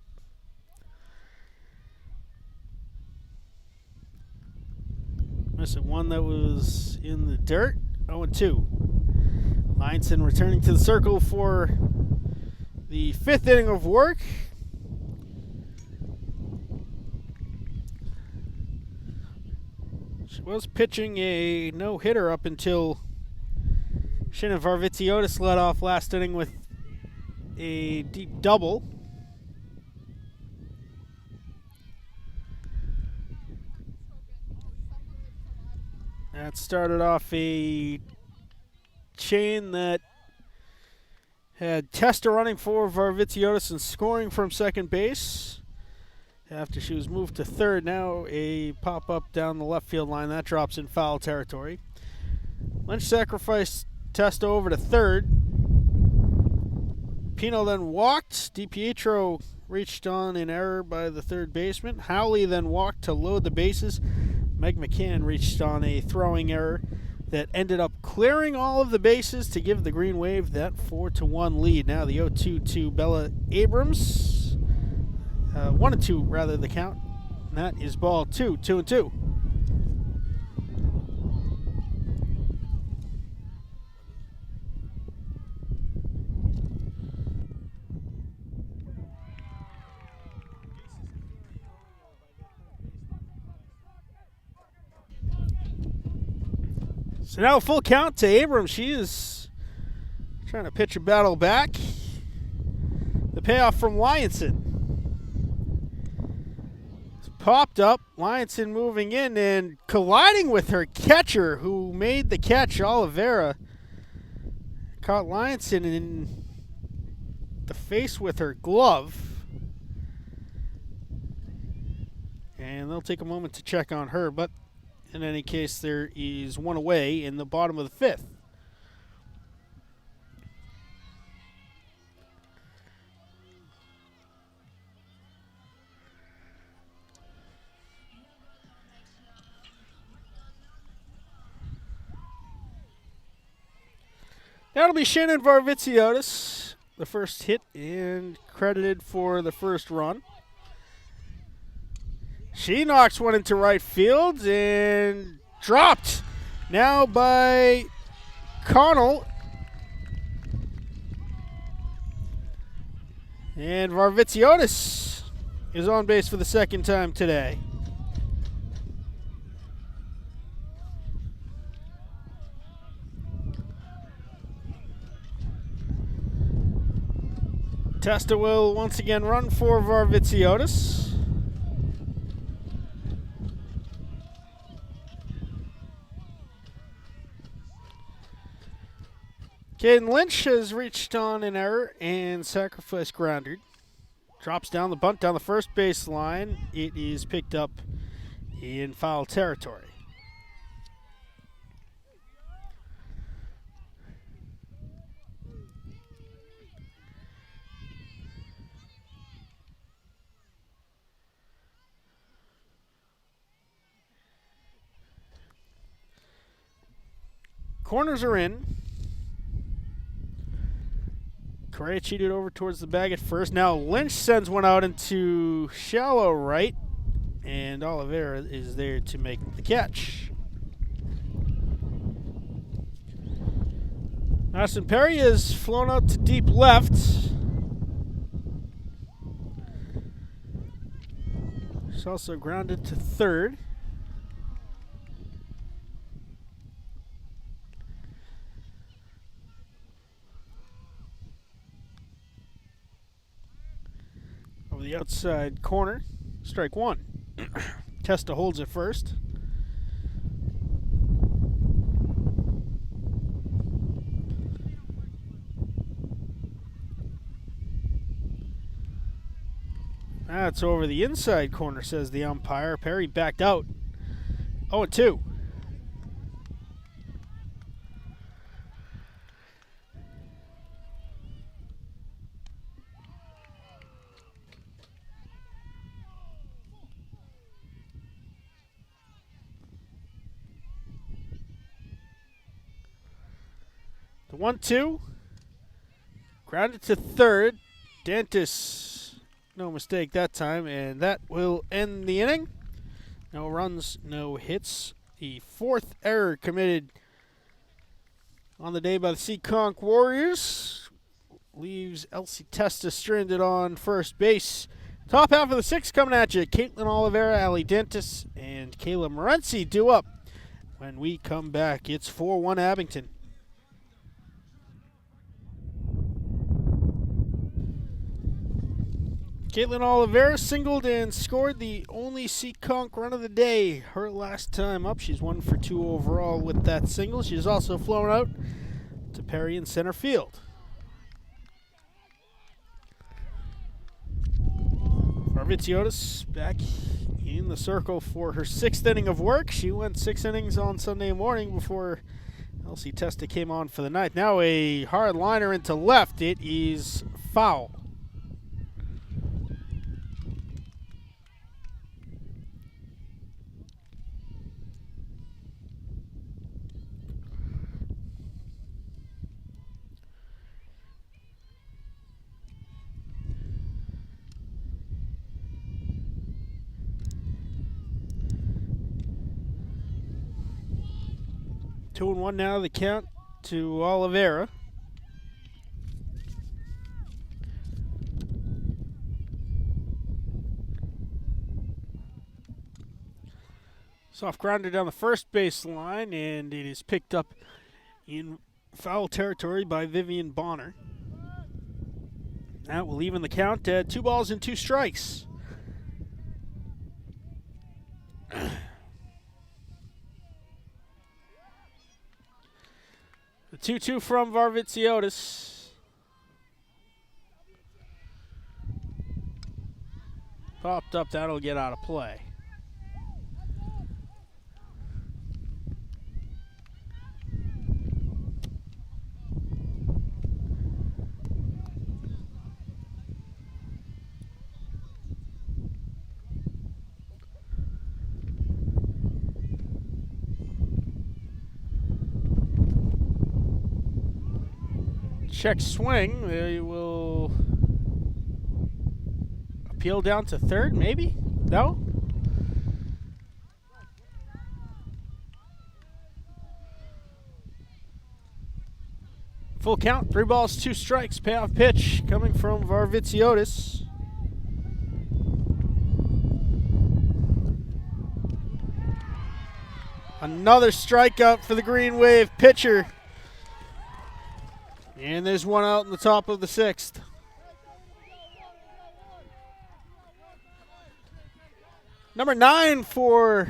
Missed one that was in the dirt. 0-2. Lyonson returning to the circle for the 5th inning of work. She was pitching a no-hitter up until Shannon Varvitsiotis led off last inning with a deep double. That started off a chain that had Testa running for Varvitsiotis and scoring from second base. After she was moved to third, now a pop-up down the left field line. That drops in foul territory. Lynch sacrificed Testa over to third. Pino then walked. DiPietro reached on an error by the third baseman. Howley then walked to load the bases. Meg McCann reached on a throwing error that ended up clearing all of the bases to give the Green Wave that 4-1 lead. Now the 0-2 to Bella Abrams. 1-2 rather the count. And that is ball 2, 2-2. So now a full count to Abrams. She is trying to pitch a battle back. The payoff from Lyonson. It's popped up. Lyonson moving in and colliding with her catcher who made the catch, Oliveira. Caught Lyonson in the face with her glove. And they'll take a moment to check on her, but in any case, there is one away in the bottom of the 5th. That'll be Shannon Varvitsiotis, the first hit, and credited for the first run. She knocks one into right field and dropped now by Connell. And Varvitsiotis is on base for the second time today. Testa will once again run for Varvitsiotis. Caden Lynch has reached on an error and sacrifice grounded. Drops down the bunt down the first base line. It is picked up in foul territory. Corners are in. Correa cheated over towards the bag at first. Now Lynch sends one out into shallow right, and Oliveira is there to make the catch. Madison Perry has flown out to deep left. She's also grounded to third. Over the outside corner, strike one. Testa holds it first. That's over the inside corner, says the umpire. Perry backed out. 0-2. The 1-2. Grounded to third. Dantis, no mistake that time, and that will end the inning. No runs, no hits. The fourth error committed on the day by the Seekonk Warriors leaves Elsie Testa stranded on first base. Top half of the sixth coming at you. Caitlin Oliveira, Ali Dantis, and Kayla Morency due up. When we come back, it's 4-1 Abington. Caitlin Oliveira singled and scored the only Seekonk run of the day. Her last time up, she's 1 for 2 overall with that single. She's also flown out to Perry in center field. Varvitsiotis back in the circle for her 6th inning of work. She went 6 innings on Sunday morning before Elsie Testa came on for the night. Now a hard liner into left. It is foul. Two and one now, the count to Oliveira. Soft grounder down the first base line, and it is picked up in foul territory by Vivian Bonner. That will even the count at 2 balls and 2 strikes. The 2-2 from Varvitsiotis. Popped up, that'll get out of play. check swing. They will appeal down to third, maybe? No? Full count, 3 balls, 2 strikes, payoff pitch coming from Varvitsiotis. Another strikeout for the Green Wave pitcher. And there's one out in the top of the 6th. Number 9 for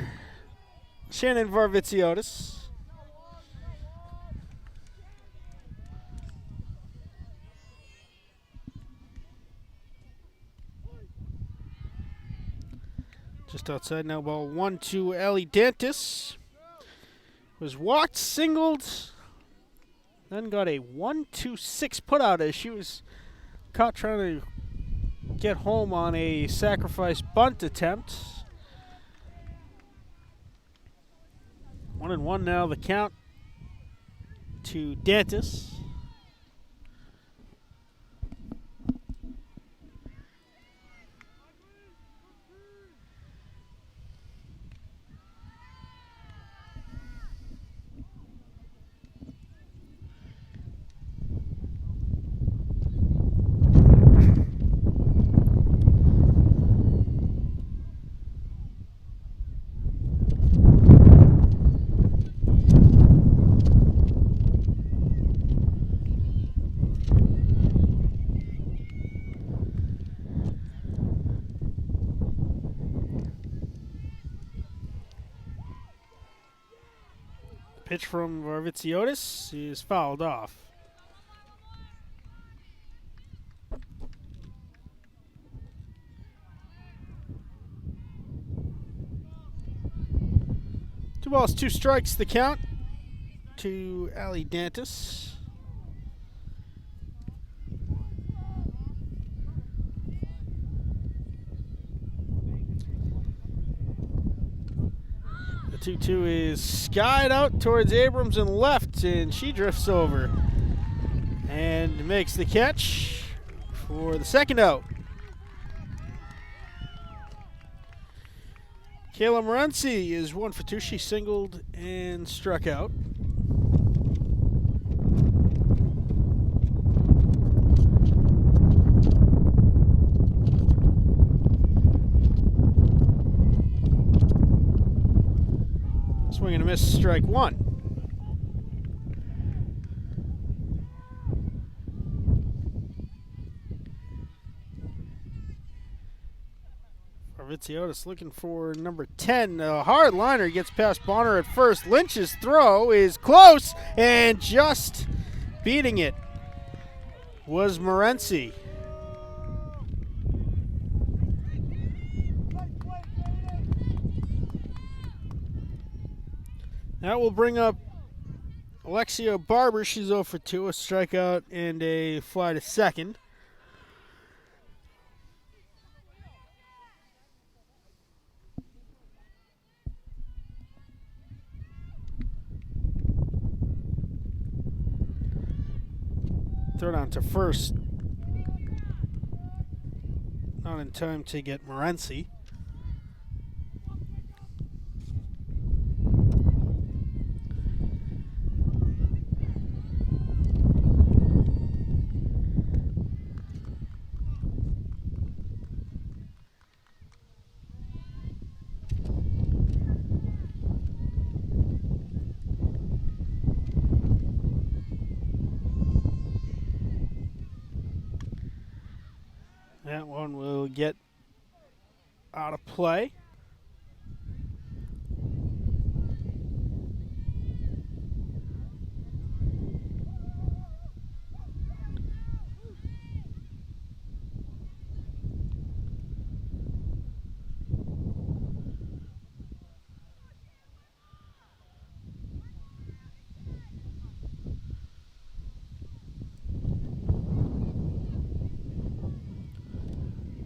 Shannon Varvitsiotis. Just outside now, ball 1 to Ellie Dantis. Was walked, singled, then got a 1-2-6 putout as she was caught trying to get home on a sacrifice bunt attempt. 1-1 now, the count to Dantis. Pitch from Varvitsiotis is fouled off. Two balls, 2 strikes, the count to Ali Dantis. The 2-2 is skied out towards Abrams and left, and she drifts over and makes the catch for the second out. Kayla Morency is 1 for 2. She singled and struck out. Swing and a miss, strike 1. Varvitsiotis looking for number 10. A hard liner gets past Bonner at first. Lynch's throw is close, and just beating it was Morency. That will bring up Alexia Barber. She's 0 for 2, a strikeout and a fly to second. Throw down to first. Not in time to get Morency. That one will get out of play.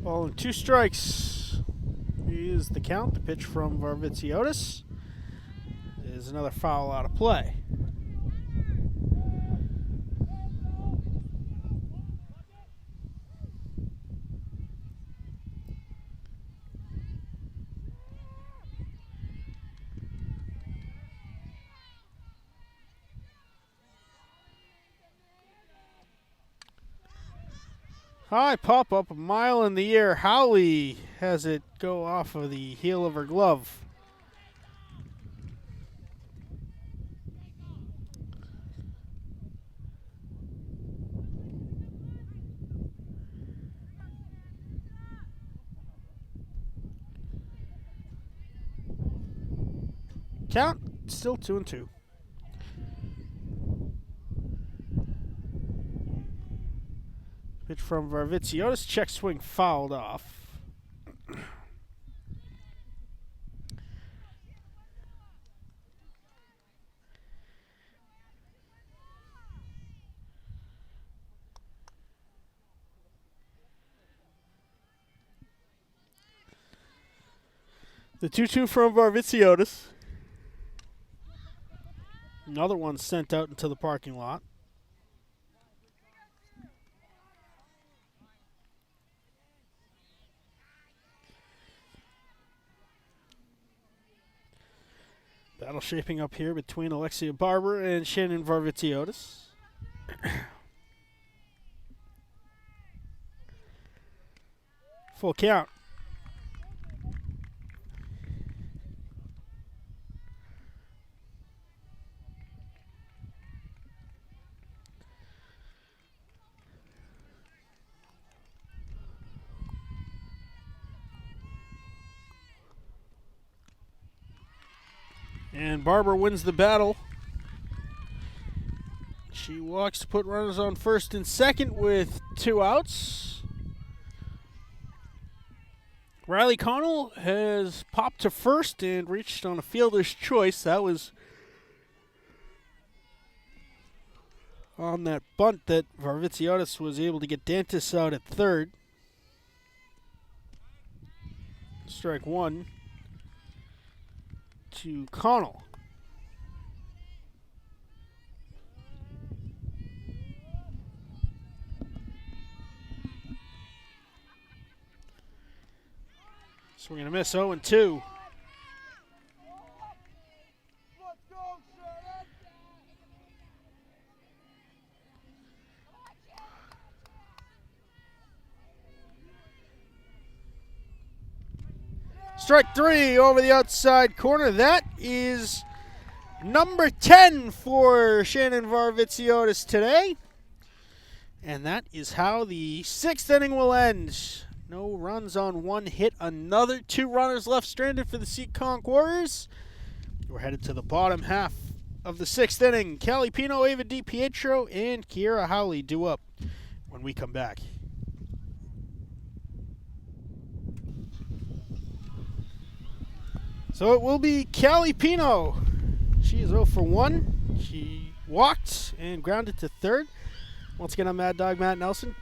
Ball and 2 strikes is the count. The pitch from Varvitsiotis is another foul out of play. High pop up a mile in the air. Howley has it go off of the heel of her glove. Count still 2-2. Pitch from Varvitsiotis. Check swing fouled off. The 2-2 from Varvitsiotis. Another one sent out into the parking lot. Battle shaping up here between Alexia Barber and Shannon Varvitsiotis. Full count. And Barber wins the battle. She walks to put runners on first and second with 2 outs. Riley Connell has popped to first and reached on a fielder's choice. That was on that bunt that Varvitsiotis was able to get Dantis out at third. Strike one to Connell. Swing and a miss, 0-2. Strike 3 over the outside corner. That is number 10 for Shannon Varvitsiotis today. And that is how the 6th inning will end. No runs on 1 hit. Another 2 runners left stranded for the Seekonk Warriors. We're headed to the bottom half of the 6th inning. Callie Pino, Ava DiPietro, and Kiera Howley due up when we come back. So it will be Callie Pino. She is 0 for 1. She walked and grounded to third. Once again, I'm Mad Dog Matt Nelson.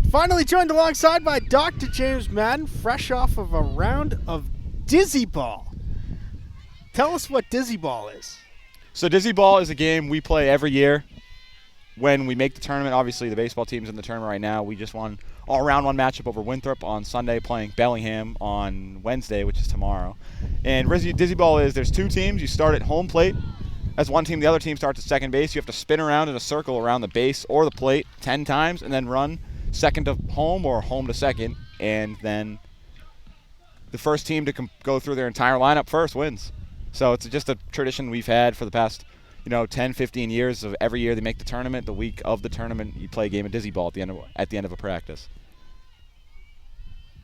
Finally joined alongside by Dr. James Madden, fresh off of a round of Dizzy Ball. Tell us what Dizzy Ball is. So Dizzy Ball is a game we play every year when we make the tournament. Obviously, the baseball team's in the tournament right now. We just won all round 1 matchup over Winthrop on Sunday, playing Bellingham on Wednesday, which is tomorrow. And Dizzy Ball is there's 2 teams. You start at home plate. As one team, the other team starts at second base. You have to spin around in a circle around the base or the plate 10 times and then run second to home or home to second. And then the first team to go through their entire lineup first wins. So it's just a tradition we've had for the past 10, 15 years of every year they make the tournament. The week of the tournament, you play a game of Dizzy Ball at the end of a practice.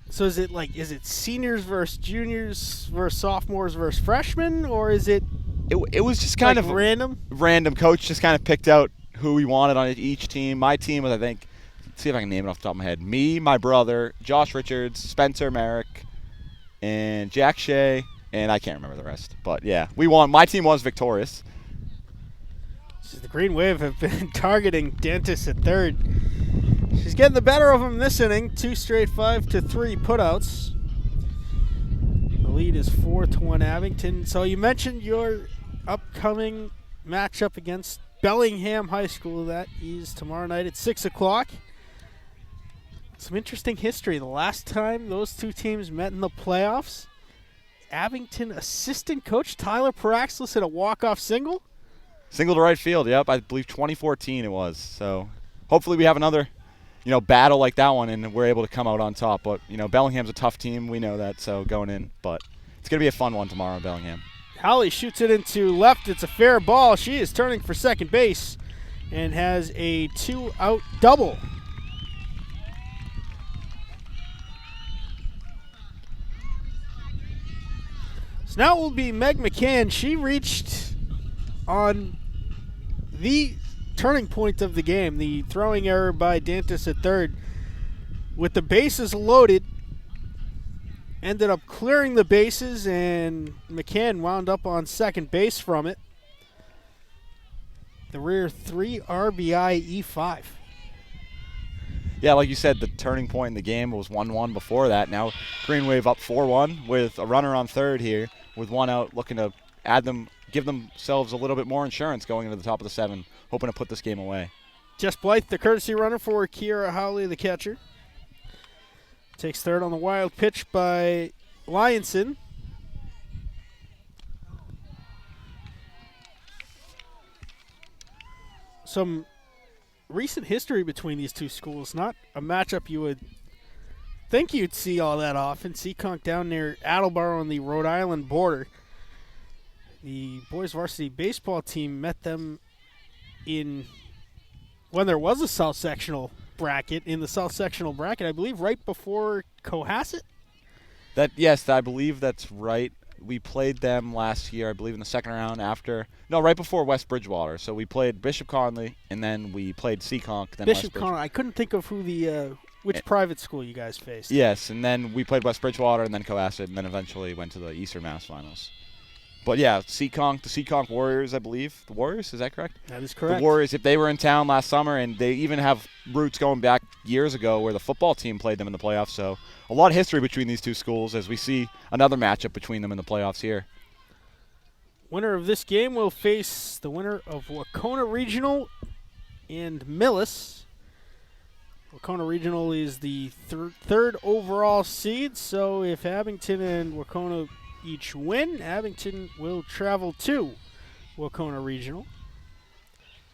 So is it seniors versus juniors versus sophomores versus freshmen, or is it? It was just kind of random. Random. Coach just kind of picked out who we wanted on each team. My team was, I think, let's see if I can name it off the top of my head. Me, my brother, Josh Richards, Spencer Merrick, and Jack Shea, and I can't remember the rest. But yeah, we won. My team was victorious. The Green Wave have been targeting Dantis at third. She's getting the better of him this inning. 2 straight 5-3 putouts. The lead is 4-1 Abington. So you mentioned your upcoming matchup against Bellingham High School. That is tomorrow night at 6 o'clock. Some interesting history. The last time those 2 teams met in the playoffs, Abington assistant coach Tyler Paraxlis hit a walk-off single. Single to right field, yep. I believe 2014 it was. So hopefully we have another battle like that one, and we're able to come out on top. But, Bellingham's a tough team. We know that, so going in. But it's going to be a fun one tomorrow in Bellingham. Holly shoots it into left. It's a fair ball. She is turning for second base and has a 2-out double. So now it will be Meg McCann. She reached on the turning point of the game, the throwing error by Dantas at third. With the bases loaded, ended up clearing the bases, and McCann wound up on second base from it. The rear 3 RBI E5. Yeah, like you said, the turning point in the game was 1-1 before that. Now Green Wave up 4-1 with a runner on third here with one out, looking to give themselves a little bit more insurance going into the top of the 7, hoping to put this game away. Jess Blythe, the courtesy runner for Kiera Howley, the catcher. Takes third on the wild pitch by Lyonson. Some recent history between these two schools. Not a matchup you would think you'd see all that often. Seekonk down near Attleboro on the Rhode Island border. The boys varsity baseball team met them when there was a South Sectional bracket, I believe right before Cohasset. Yes, I believe that's right. We played them last year, I believe, in the second round right before West Bridgewater. So we played Bishop Conley, and then we played Seekonk. Then Bishop Conley. I couldn't think of who which private school you guys faced. Yes, and then we played West Bridgewater, and then Cohasset, and then eventually went to the Eastern Mass Finals. But yeah, the Seekonk Warriors, I believe. The Warriors, is that correct? That is correct. The Warriors, if they were in town last summer, and they even have roots going back years ago where the football team played them in the playoffs. So a lot of history between these two schools as we see another matchup between them in the playoffs here. Winner of this game will face the winner of Wacona Regional and Millis. Wacona Regional is the third overall seed, so if Abington and Wacona each win, Abington will travel to Wacona Regional.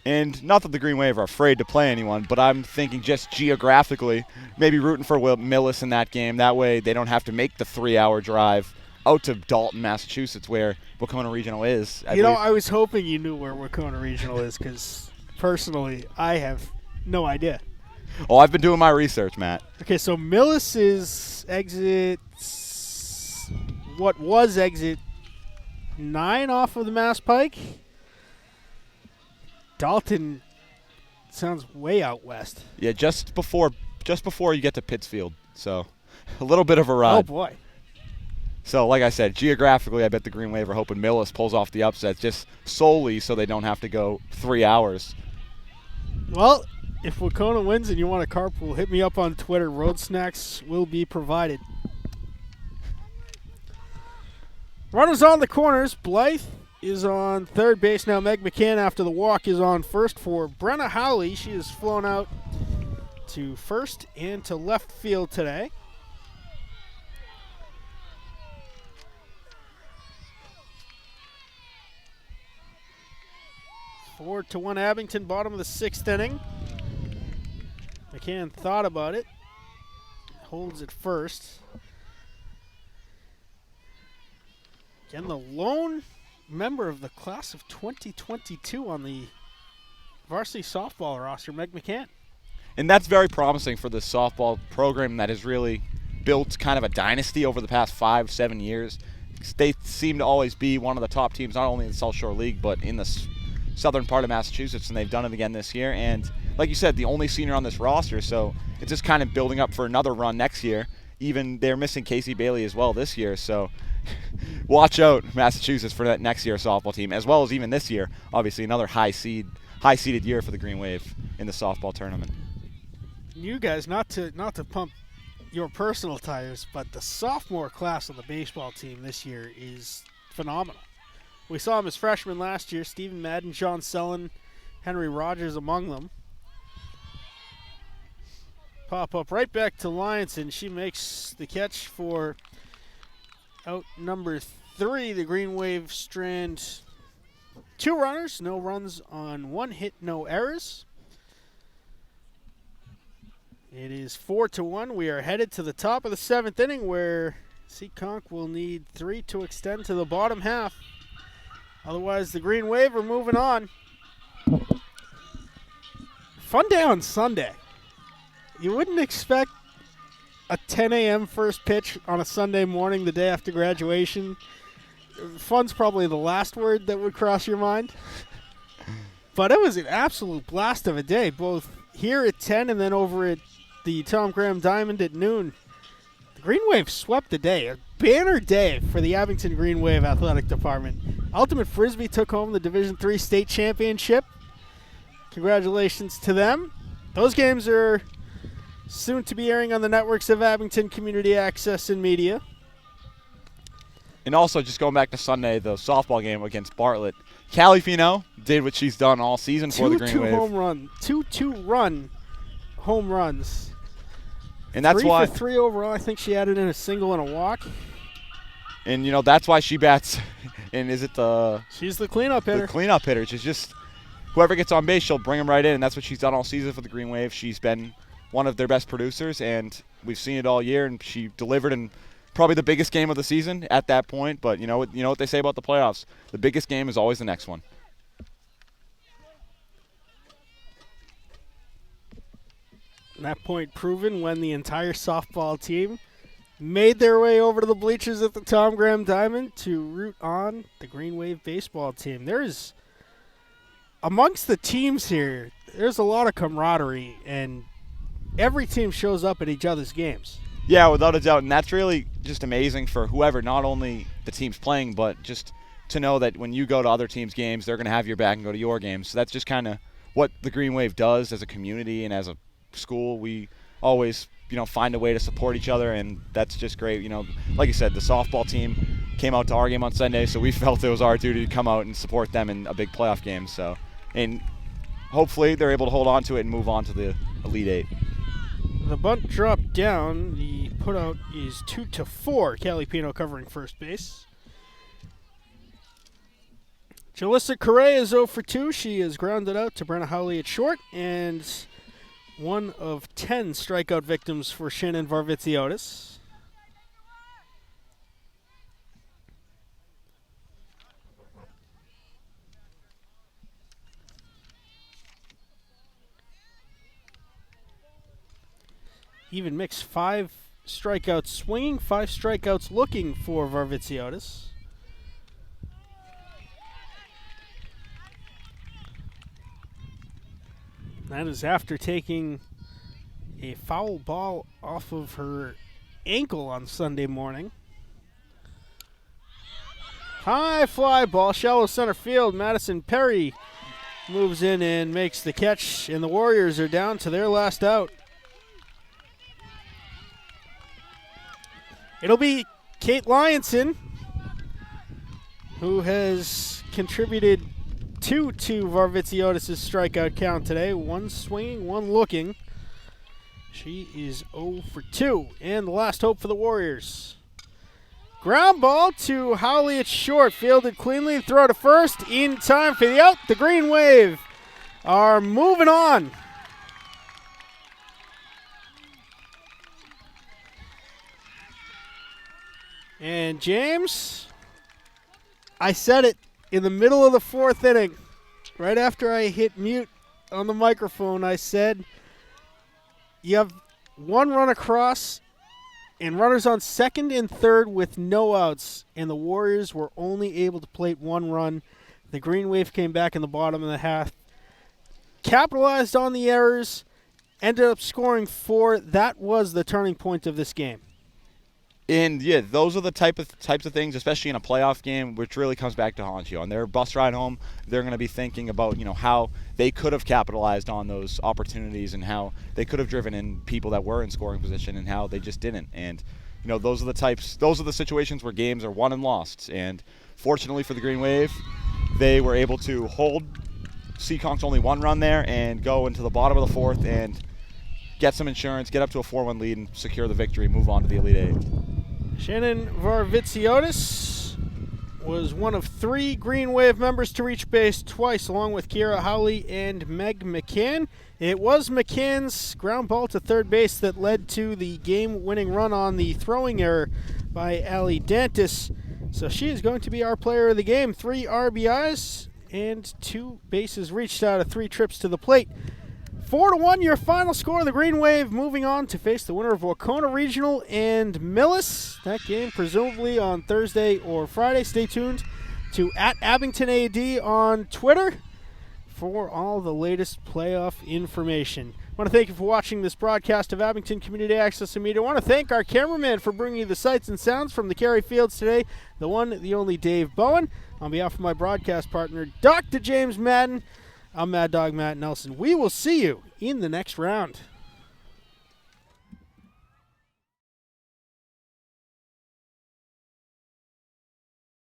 And not that the Green Wave are afraid to play anyone, but I'm thinking just geographically, maybe rooting for Millis in that game. That way they don't have to make the 3-hour drive out to Dalton, Massachusetts, where Wacona Regional is. I was hoping you knew where Wacona Regional is because, personally, I have no idea. Oh, I've been doing my research, Matt. Okay, so Millis is what was exit 9 off of the Mass Pike. Dalton sounds way out west. Yeah, just before you get to Pittsfield. So a little bit of a ride. Oh boy. So like I said, geographically, I bet the Green Wave are hoping Millis pulls off the upset just solely so they don't have to go 3 hours. Well, if Wacona wins and you want a carpool, hit me up on Twitter. Road snacks will be provided. Runners on the corners. Blythe is on third base now. Meg McCann, after the walk, is on first for Brenna Howley. She has flown out to first and to left field today. Four to 1 Abington, bottom of the 6th inning. McCann thought about it. Holds it first. Again, the lone member of the class of 2022 on the varsity softball roster, Meg McCann. And that's very promising for the softball program that has really built kind of a dynasty over the past 5-7 years. They seem to always be one of the top teams, not only in the South Shore League, but in the southern part of Massachusetts, and they've done it again this year. And like you said, the only senior on this roster, so it's just kind of building up for another run next year. Even they're missing Casey Bailey as well this year, so watch out, Massachusetts, for that next year softball team, as well as even this year. Obviously, another high-seeded year for the Green Wave in the softball tournament. You guys, not to pump your personal tires, but the sophomore class of the baseball team this year is phenomenal. We saw them as freshmen last year. Stephen Madden, John Sellen, Henry Rogers among them. Pop up right back to Lyonson. She makes the catch for out number 3. The Green Wave strand 2 runners, no runs on 1 hit, no errors. It is 4-1. We are headed to the top of the 7th inning where Seekonk will need 3 to extend to the bottom half. Otherwise, the Green Wave are moving on. Fun day on Sunday. You wouldn't expect a 10 a.m. first pitch on a Sunday morning the day after graduation. Fun's probably the last word that would cross your mind. But it was an absolute blast of a day, both here at 10 and then over at the Tom Graham Diamond at noon. The Green Wave swept the day. A banner day for the Abington Green Wave Athletic Department. Ultimate Frisbee took home the Division III state championship. Congratulations to them. Those games are soon to be airing on the networks of Abington Community Access and Media. And also, just going back to Sunday, the softball game against Bartlett, Callie Fino did what she's done all season for the Green Wave. Two two-run home runs. And that's 3 why for 3 overall. I think she added in a single and a walk. And that's why she bats. And is it She's the cleanup hitter. The cleanup hitter. She's just whoever gets on base, she'll bring them right in, and that's what she's done all season for the Green Wave. She's been one of their best producers, and we've seen it all year. And she delivered in probably the biggest game of the season at that point. But you know what they say about the playoffs: the biggest game is always the next one. That point proven when the entire softball team made their way over to the bleachers at the Tom Graham Diamond to root on the Green Wave baseball team. There's, amongst the teams here, there's a lot of camaraderie, and every team shows up at each other's games. Yeah, without a doubt, and that's really just amazing for whoever, not only the teams playing, but just to know that when you go to other teams' games, they're going to have your back and go to your games. So that's just kind of what the Green Wave does as a community and as a school. We always find a way to support each other, and that's just great. Like you said, the softball team came out to our game on Sunday, so we felt it was our duty to come out and support them in a big playoff game. So, and hopefully they're able to hold on to it and move on to the Elite Eight. The bunt dropped down. The putout is 2-4. Callie Pino covering first base. Jalissa Correa is 0 for 2. She is grounded out to Brenna Howley at short, and one of 10 strikeout victims for Shannon Varvitsiotis. Even mix, 5 strikeouts swinging, 5 strikeouts looking for Varvitsiotis. That is after taking a foul ball off of her ankle on Sunday morning. High fly ball, shallow center field. Madison Perry moves in and makes the catch, and the Warriors are down to their last out. It'll be Kate Lyonson, who has contributed 2 to Varvitsiotis' strikeout count today. 1 swinging, 1 looking. She is 0 for 2. And the last hope for the Warriors. Ground ball to Howley at short. Fielded cleanly. Throw to first. In time for the out. The Green Wave are moving on. And James, I said it in the middle of the 4th inning. Right after I hit mute on the microphone, I said, you have 1 run across and runners on second and third with no outs, and the Warriors were only able to plate 1 run. The Green Wave came back in the bottom of the half, capitalized on the errors, ended up scoring 4. That was the turning point of this game. And yeah, those are the types of things, especially in a playoff game, which really comes back to haunt you. On their bus ride home, they're going to be thinking about how they could have capitalized on those opportunities and how they could have driven in people that were in scoring position and how they just didn't. And those are the situations where games are won and lost. And fortunately for the Green Wave, they were able to hold Seekonk's only 1 run there and go into the bottom of the 4th and get some insurance, get up to a 4-1 lead, and secure the victory, move on to the Elite Eight. Shannon Varvitsiotis was one of 3 Green Wave members to reach base twice, along with Kiera Howley and Meg McCann. It was McCann's ground ball to third base that led to the game-winning run on the throwing error by Allie Dantis. So she is going to be our player of the game. 3 RBIs and 2 bases reached out of 3 trips to the plate. 4-1, your final score. The Green Wave moving on to face the winner of Wacona Regional and Millis. That game presumably on Thursday or Friday. Stay tuned to @AbingtonAD on Twitter for all the latest playoff information. I want to thank you for watching this broadcast of Abington Community Access and Media. I want to thank our cameraman for bringing you the sights and sounds from the Kerry Fields today, the one, the only Dave Bowen. On behalf of my broadcast partner, Dr. James Madden, I'm Mad Dog Matt Nelson. We will see you in the next round.